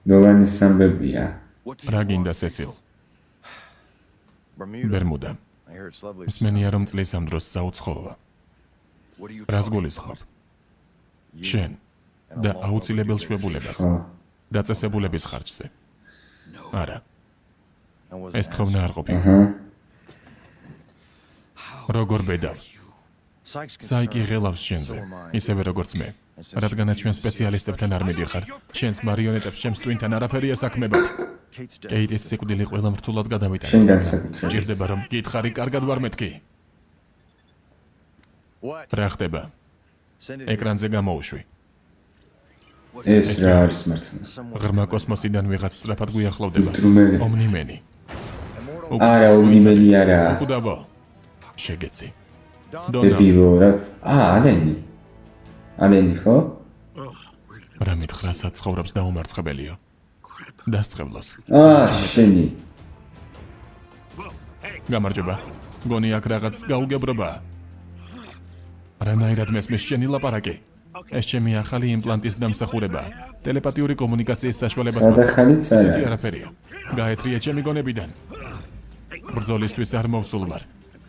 ნოლანის ამბებია. რა გინდა, სესილ? ბერმუდა. მსმენია, რომ წლის ამ დროს საუცხოოა. რას გულისხმობ? შენ და აუცილებელ შვებულებას. დაწესებულების ხარჯზე. არა. ეს თხოვნა არ ყოფილა. როგორ ბედავ? საიკი ღელავს შენზე, ისევე როგორც მე. რადგანაც ჩვენ სპეციალისტებთან არ მიდიხარ, შენს მარიონეტებს ჩემს ტვინთან არაფერია საქმებად. კეიტის სიკვდილი ყველამ რთულად გადავიტანე. შენ განსაკუთრებით. ჭირდება რომ გითხარი, კარგად ვარ მეთქი. რა ხდება? ეკრანზე გამოუშვი. ეს რა არის მართლა? ღრმა კოსმოსიდან ვიღაც სწრაფად გვიახლოვდება. ომნიმენი. არა, ომნიმენი არა. უკუდავო. შეგეცი. დებილო რა. ალენი. ალენი ხო? რა მითხრა საცხოვრებს დაუმარცხებელიო. დასწრებლოს. შენი. გამარჯობა. გონი აქ რაღაც გაუგებრობა. რანაირად მესმის შენი ლაპარაკი? ეს ჩემი ახალი იმპლანტის დამსახურება. ტელეპათიური კომუნიკაციის საშუალებას გადახალიც არ ისეთი არის. არაფერია. გაეთრია ჩემი გონებიდან. ბრძოლისთვის არ მოვსულ ვარ.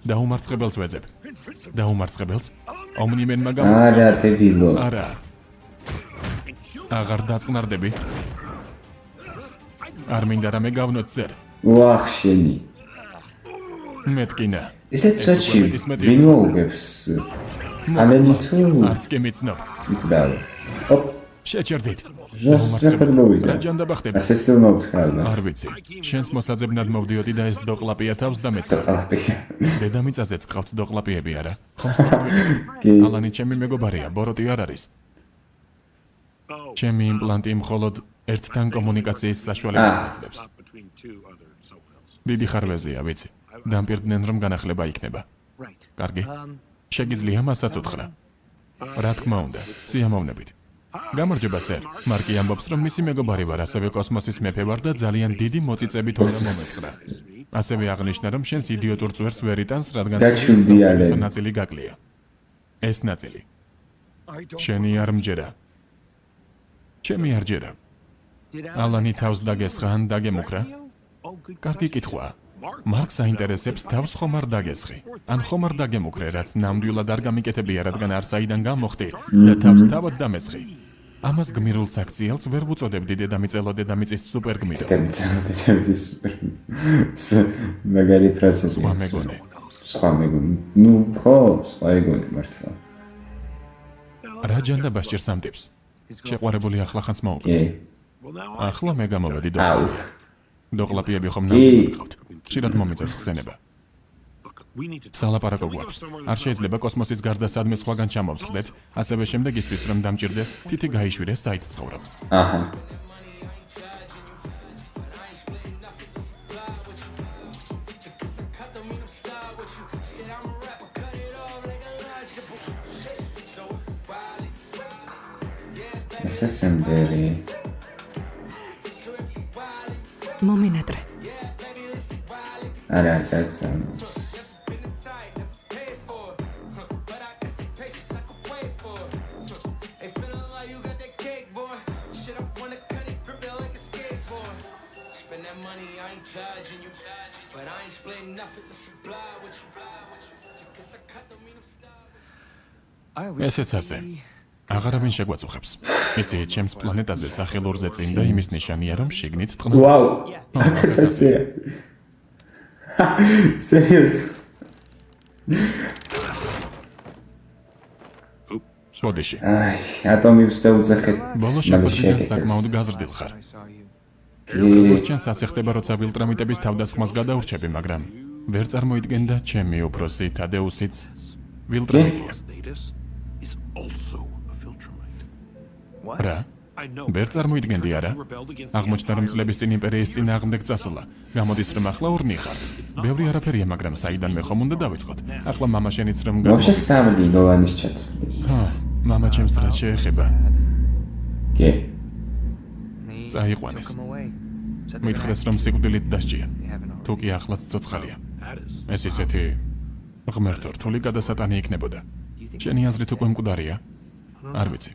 დაუმარცხებელს ვეძებ. დაუმარცხებელს? ომნიმენმა გამოსცა. არა, დებილო. არა. აღარ დაწყნარდები? არ მინდა რამე გავნოცერ. ვახ, შენი. მეთკინა. ისეთ საჩი ვინ მოუგებს? ალენი თუ არც კი მიცნობ. უკდავე. ოპ, შეჭერდით. ზუსტად მოვიდა. რა ჯანდაბა ხდება? ასე მომთხრალმა. არ ვიცი. შენს მოსაძებნად მოვდიოდი და ეს დოყლაპია თავს დამეწყდა. ყლაპია. დედამიწაზეც ყავთ დოყლაპიები არა? ხომ სწორად? კი. ალანი ჩემი მეგობარია, ბოროტი არ არის. ჩემი იმპლანტი მხოლოდ ერთთან კომუნიკაციის საშუალებას მისცემს. დიდი ხარვეზია, ვიცი. დამპირდნენ რომ განახლება იქნება. კარგი. შეგიძლია მასაც უთხრა. რა თქმა უნდა, სიამოვნებით. გამარჯობა, სერ. მარკი ამბობს, რომ მისი მეგობარი ვარ, ასევე კოსმოსის მეფე ვარ და ძალიან დიდი მოწიწებით უნდა მომეცხრა. ასევე აღნიშნა, რომ შენს იდიოტურ წვერს ვერ იტანს, რადგან ეს ნაწილი გაკლია. ეს ნაწილი. შენი არ მჯერა. ჩემი არ ჯერა. ალანი თავს დაგესხა ან დაგემუქრა? კარგი კითხვა. მარკს აინტერესებს თავს ხომ არ დაგესხი. ან ხომ არ დაგემუქრე, რაც ნამდვილად არ გამიკეთებია, რადგან არ საიდან გამოხდი და თავს თავად დამესხი. ამას გმირულ საქციელს ვერ ვუწოდებდი დედამიწელო დედამიწის სუპერგმირო. დედამიწის სუპერ. მაგარი ფრაზა. სხვა მეგონე. სხვა მეგონი. ნუ ხო, სხვა მეგონი მართლა. რა ჯანდაბას ჭირს ამ ტიპს? შეყვარებული ახლახანს მოუკლეს. ახლა მე გამოვედი აუ. დოღლაპიები ხომ ნამდვილად გყავთ. ხშირად მომიწევს ხსენება. სალაპარაკო გვაქვს. არ შეიძლება კოსმოსის გარდა სადმე სხვაგან ჩამოვსხდეთ, ასევე შემდეგისთვის რომ დამჭირდეს, თითი გაიშვირეს საით ცხოვრობ. აჰა. სეცემბერი. მომინატრე. არა, არ გაგზავნოს. ესეც ასე. აღარავინ შეგვაწუხებს. იცი, ჩემს პლანეტაზე სახელურზე წინ და იმის ნიშანია, რომ შიგნით ტყნა. ვაუ. აკაცია. სერიოზ. ბოდიში. აი, ატომებს დაუძახეთ. ბოლო შეხვედრიდან საკმაოდ გაზრდილ ხარ. როგორც ჩანს, აცეხდება, როცა ვილტრამიტების თავდასხმას გადაურჩები, მაგრამ ვერ წარმოიდგენდა ჩემი უფროსი თადეუსიც ვილტრამიტია. რა? ვერ წარმოიდგენდი არა? აღმოჩნდა, რომ წლების წინ იმპერიის წინააღმდეგ წასულა. გამოდის, რომ ახლა ურნი ხართ. ბევრი არაფერია, მაგრამ საიდანვე ხომ უნდა დავიწყოთ. ახლა მამა შენიც რომ მოშე სამდი ნოვანის ჩათვლი. მამა ჩემს რაც შეეხება. კი. წაიყვანეს. მითხრეს, რომ სიკვდილით დასჭიან. თუ კი ახლაც ცოცხალია. ეს ისეთი ღმერთო რთული გადასატანი იქნებოდა. შენი აზრით უკვე მკვდარია? არ ვიცი.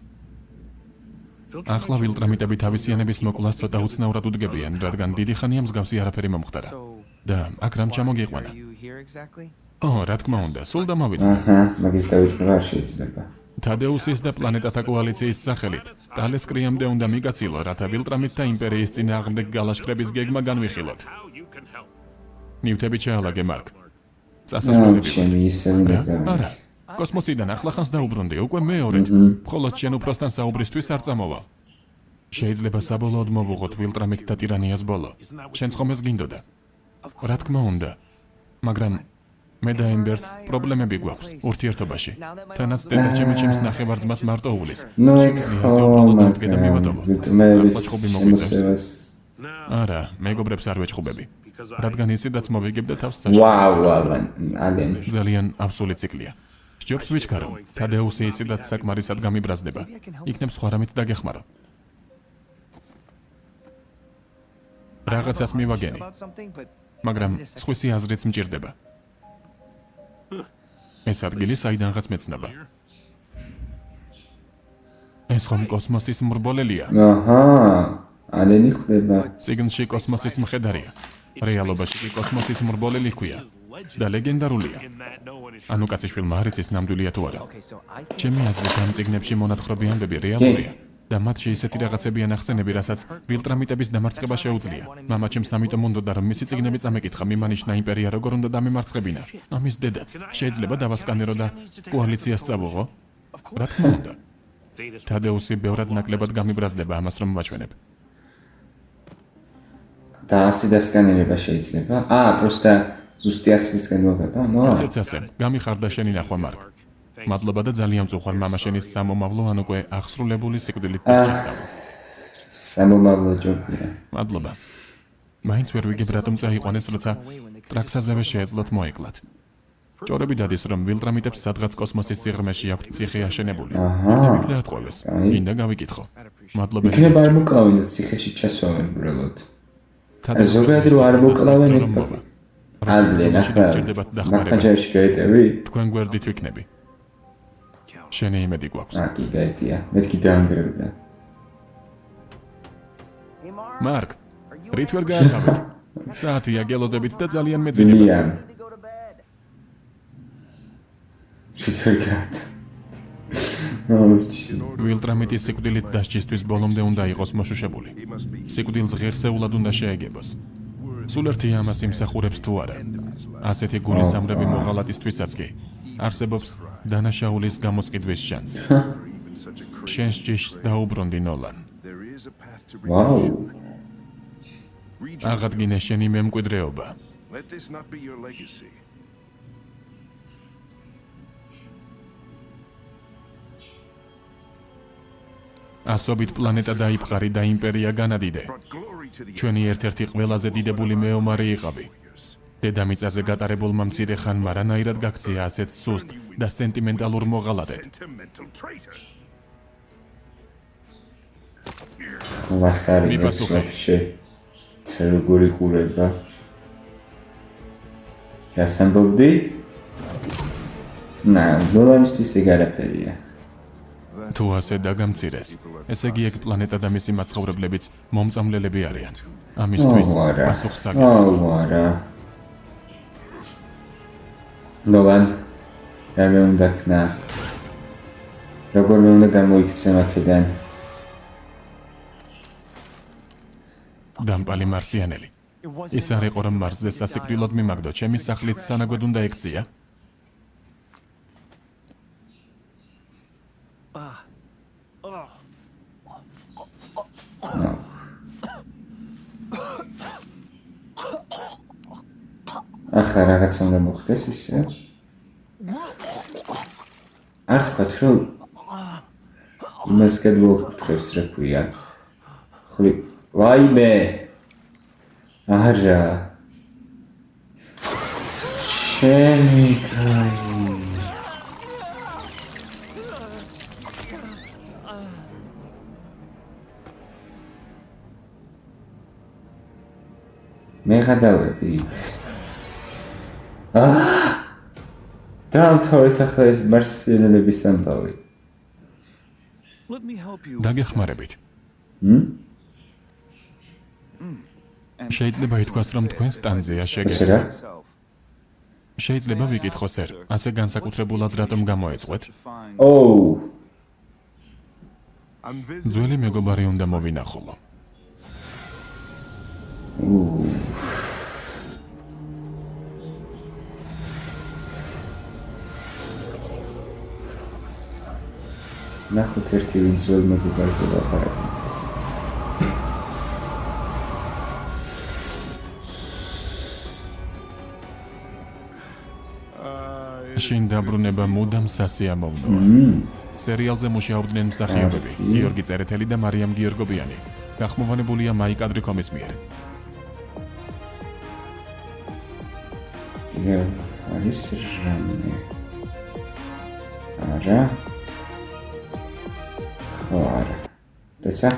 ახლა ვილტრამიტები თავისიანების მოკლას ცოტა უცნაურად უდგებიან, რადგან დიდი ხანია მსგავსი არაფერი მომხდარა. და აქ რამ ჩამოგიყვანა? რა თქმა უნდა, სულ დამავიწყდა. აჰა, მაგის დავიწყება არ შეიძლება. თადეუსის და პლანეტათა კოალიციის სახელით ტალესკრიამდე უნდა მიგაცილო, რათა ვილტრამიტთა იმპერიის წინააღმდეგ გალაშქრების გეგმა განვიხილოთ. ნივთები ჩაალაგე, მარკ. წასასვლელი ვიყავ. ჩემი ისე უნდა არა, წავიდეს. კოსმოსიდან ახლახანს დაუბრუნდი, უკვე მეორედ. მხოლოდ შენ უფროსთან საუბრისთვის არ წამოვალ. შეიძლება საბოლოოდ მოვუღოთ ვილტრამიტთა ტირანიას ბოლო. შენც ხომ ეს გინდოდა? რა თქმა უნდა. მაგრამ მე და ემბერს პრობლემები გვაქვს ურთიერთობაში. თანაც დედაჩემი ჩემს ნახევარ-ძმას მარტო უვლის. ნუ შიგნიაზე უბრალოდ დავდგე და მივატოვო. ვიტმეების ახლა ჩხუბი მოგვიწევს. შემოსევას. არა, მეგობრებს არ ვეჭხუბები. რადგან ისედაც მოვიგებ და თავს საშუალო. ვაუ, ალენ. ძალიან ავსული ციკლია. ჯობს ვიჩქარო, თადეუსი ისედაც საკმარისად გამიბრაზდება. იქნებ სხვა რამით დაგეხმარო. რაღაცას მივაგენი, მაგრამ სხვისი აზრიც მჭირდება. ეს ადგილი საიდანღაც მეცნობა. ეს ხომ კოსმოსის მრბოლელია. აჰა, ალენი ხდება. წიგნში კოსმოსის მხედარია. რეალობაში კი კოსმოსის მრბოლელი ქვია. და ლეგენდარულია. ანუ კაციშვილმა არ იცის ნამდვილია თუ არა. ჩემი აზრით ამ წიგნებში მონათხრობი ამბები რეალურია. და მათში ისეთი რაღაცებია ნახსენები, რასაც ვილტრამიტების დამარცხება შეუძლია. მამა ჩემს ამიტომ უნდოდა, რომ მისი წიგნები წამეკითხა, მიმანიშნა იმპერია როგორ უნდა დამემარცხებინა. ამის დედაც შეიძლება დავასკანერო და კოალიციას წავუღო? რა თქმა უნდა. თადეუსი ბევრად ნაკლებად გამიბრაზდება ამას რომ ვაჩვენებ. და ასე დასკანერება შეიძლება? პროსტა ზუსტი ასლისგან მოღება? ესეც ასე. გამიხარდა შენი ნახვა, მარკ. მადლობა და ძალიან წუხარ მამა შენის სამომავლო ან უკვე აღსრულებული სიკვდილით დასჭისგავ. სამომავლო ჯობია. მადლობა. მაინც ვერ ვიგებ რატომ წაიყვანეს, როცა ტრაქსაზევე შეეძლოთ მოეკლათ. ჭორები დადის, რომ ვილტრამიტებს სადღაც კოსმოსის სიღრმეში აქვთ ციხე აშენებული. იქნებ დაატყოვეს. გინდა გავიკითხო. მადლობა. იქნება არ მოკლავინოთ ციხეში ჩასვამენ უბრალოდ. ზოგადად რო არ მოკლავენ იქ ალენ ახლა მახანჯერში გაეტევი? თქვენ გვერდით ვიქნები. შენი იმედი გვაქვს. კი გაეტია. მეთქი დაანგრევდა. მარკ, რით ვერ გაათავეთ? საათია გელოდებით და ძალიან მეძინება. ლიან. შეცვერგათ. ვილტრამიტის სიკვდილით დასჯისთვის ბოლომდე უნდა იყოს მოშუშებული. სიკვდილს ღირსეულად უნდა შეეგებოს. სულ ერთი ამას იმსახურებს თუ არა. ასეთი გულისამრევი მოღალატისთვისაც კი არსებობს დანაშაულის გამოსყიდვის შანსი. შენს ჭიშს დაუბრუნდი ნოლან. ვაუ. აღადგინე შენი მემკვიდრეობა. Let this not be your legacy. ასობით პლანეტა დაიპყარი და იმპერია განადიდე. Glory to the ჩვენი ერთ-ერთი ყველაზე დიდებული მეომარი იყავი. დედამიწაზე გატარებულმა მცირე ხანმა რანაირად გაქცია ასეთ სუსტ და სენტიმენტალურ მოღალატედ. sentimental traitor. ვასარი მიპასუხე. ვაფშე. თერგული ყურება. რას ამბობდი? ნოლანისთვის ეგ არაფერია. თუ ასე დაგამცირეს, ესე იგი ეგ პლანეტა და მისი მაცხოვრებლებიც მომწამლელები არიან. ამისთვის პასუხს აგებ. არა. ნოლან, რამე უნდა ქნა? როგორ უნდა გამოიქცე აქედან? დამპალი მარსიანელი. ის არ იყო რომ მარსზე სასიკვდილოდ მიმაგდო, ჩემი სახლით სანაგვედ უნდა ექცია. ახლა რაღაცა უნდა მოხდეს ისე. არ თქვათ რომ იმას გადმოუკითხებს რა ქვია. ხრი ვაიმე. არა. შენი კაი. მე გადავებით. დავთავრეთ ახლა ეს მარსიანელების ამბავი. Let me help you. დაგეხმარებით. შეიძლება ითქვას რომ თქვენ სტანზეა ესე შეგეძლო. რა? Yourself. შეიძლება ვიკითხო სერ, ასე განსაკუთრებულად რატომ გამოეწყვეთ? ოუ. I'm visiting. ძველი მეგობარი უნდა მოვინახულო. ნახოთ ერთი ვიზუალ მეგობარზე ვაპარაკოთ. შინ დაბრუნება მუდამ სასიამოვნოა. სერიალზე მუშაობდნენ მსახიობები გიორგი წერეთელი და მარიამ გიორგობიანი. გახმოვანებულია მაიკ ადრიკომის მიერ. არის რამე. არა. ხო არა. დაცა?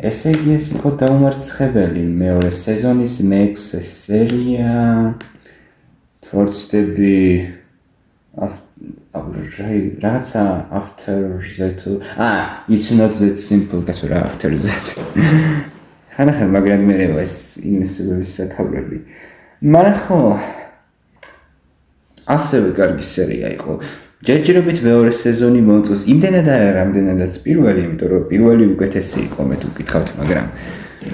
ესე იგი ეს იყო დაუმარცხებელი მეორე სეზონის მე-6 სერია. თორცდები რაღაცა after that. It's not that simple, გასულ რა after that. ხანახან მაგრამ მე ეს ინვესტიბლის სათავრები. მაგრამ ხო ასევე კარგი სერია იყო. ჯერჯერობით მეორე სეზონი მომწონს. იმდენად არა რამდენადაც პირველი, იმიტომ რომ პირველი უკეთესი იყო, მე თუ გითხავთ, მაგრამ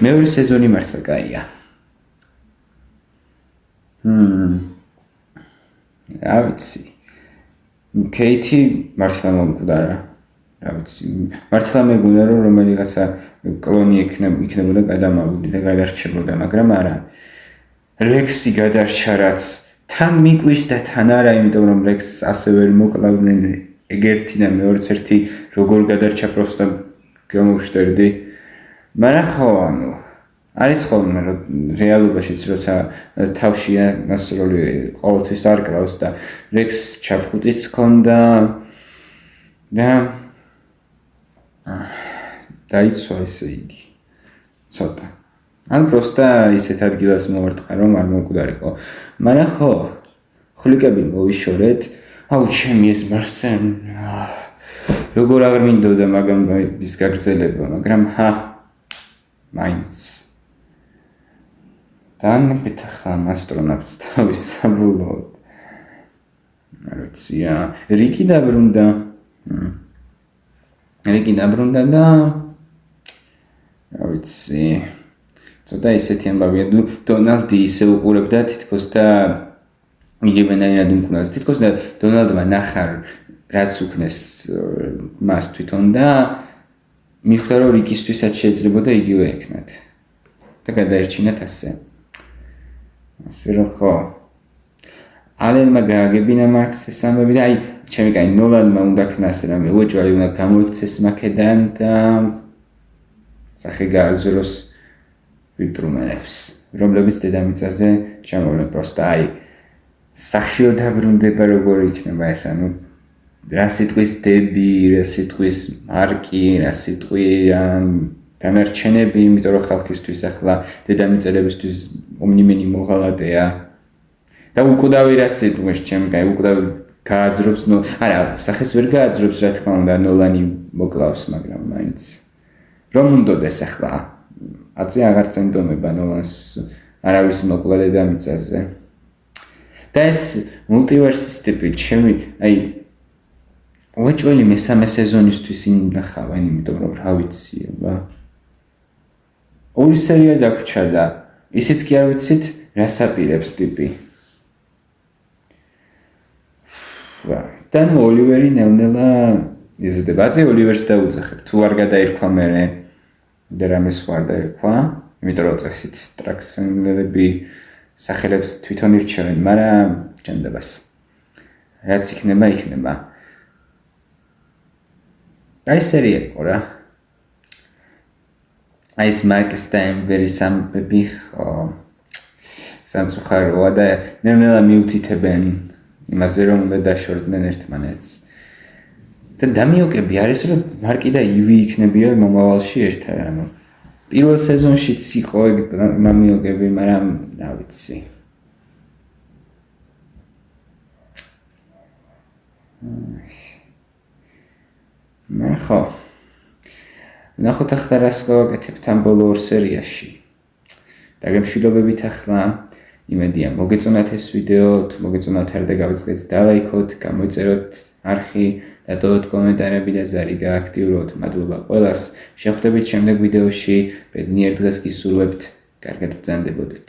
მეორე სეზონი მართლა კაია. რა ვიცი. კეითი მართლა მომკვდარა. რა ვიცი. მართლა მეგონა რომ რომელიღაცა კლონი იქნებოდა გადამავალი და გადარჩებოდა, მაგრამ არა. რექსი გადარჩა რაც თან მიკვის და თან არა, იმიტომ რომ რექსს ასე ვერ მოკლავდნენ ეგერთი და მეორეც ერთი როგორ გადარჩა პროსტა გამოვშტერდი. მაგრამ ხო, ანუ არის ხოლმე რომ რეალობაშიც როცა თავშია ნასროლი ყოველთვის არ კლავს და რექსს ჩაფხუტიც ჰქონდა და დაიცვა ესე იგი ცოტა. ან პროსტა ისეთ ადგილას მოვარტყა რომ არ მომკვდარიყო. მაგრამ ხო, ხვლიკები მოვიშორეთ. აუ ჩემი ეს მარსენ. როგორ აღარ მინდოდა მაგამ ის გაგრძელება, მაგრამ მაინც დაანებეთ ახლა ასტრონავტს თავის საბოლოოდ. არ ვიცი, რიკი დაბრუნდა. რიკი დაბრუნდა და არ ვიცი. ცოტა ისეთი ამბავია, დონალდი ისე უყურებდა თითქოს და იგივენაირად უმკვნას. თითქოს და დონალდმა ნახა რაც უქნეს მას თვითონ და მიხვდა რომ რიკისთვისაც შეიძლებოდა იგივე ეკნათ. და გადაერჩინათ ასე. ასე რომ ხო. ალენმა გააგებინა მარკს ეს ამბები და ჩემი კაი ნოლანმა უნდა ქნას რამე უეჭვარი უნდა გამოიქცეს მაქედან და სახე გააზროს ვიტრუმენებს, რომლებიც დედამიწაზე ჩამოვლენ პროსტა სახშიო დაბრუნდება როგორ იქნება ეს რა სიტყვის დები, რა სიტყვის მარკი, რა სიტყვი განარჩენები, იმიტომ რომ ხალხისთვის ახლა დედამიწელებისთვის ომნიმენი მოღალატეა და უკვდავი რა სიტყვის ჩემი კაი უკვდავი გააძრობს არა სახეს ვერ გააძრობს რა თქმა უნდა ნოლანი მოკლავს მაგრამ მაინც რომ უნდოდეს ახლა აწი აღარ წენდომება ნოლანს არავის მოკლა დედამიწაზე და ეს მულტივერსის ტიპი ჩემი უეჭველი მესამე სეზონისთვის ინახავენ იმიტომ რომ რა ვიცი ორი სერია დაგვრჩა და ისიც კი არ ვიცით რას აპირებს ტიპი და ოლივერი ნელ-ნელა იზრდება. აწი ოლივერს დაუძახებ. თუ არ გადაირქვა მერე და რამე სხვა არ დაირქვა, იმიტომ რომ წესით ტრაქსენლები სახელებს თვითონ ირჩევენ, მაგრამ ჭამდებას. რაც იქნება, იქნება. აი სერია იყო რა. აი ეს მარკ სტაინბერის ამბები ხო სამწუხაროა და ნელ-ნელა მიუთითებენ იმაზე რომ უნდა დაშორდნენ ერთმანეთს. და დამიოკები არის რომ მარკი და ივი იქნებია მომავალში ერთად, ანუ პირველ სეზონშიც იყო ეგ დამიოკები, მაგრამ რა ვიცი. ხო. ნახოთ ახლა რას გავაკეთებთ ამ ბოლო ორ სერიაში. დაგემშვიდობებით ახლა. იმედია მოგეწონათ ეს ვიდეო, თუ მოგეწონათ არ და გავიწყეთ დალაიქოთ, გამოიწეროთ არხი, დატოვოთ კომენტარები და ზარი გააქტიუროთ. მადლობა ყველას. შეხვდებით შემდეგ ვიდეოში. ბედნიერ დღეს გისურვებთ. კარგად ბრძანდებოდეთ.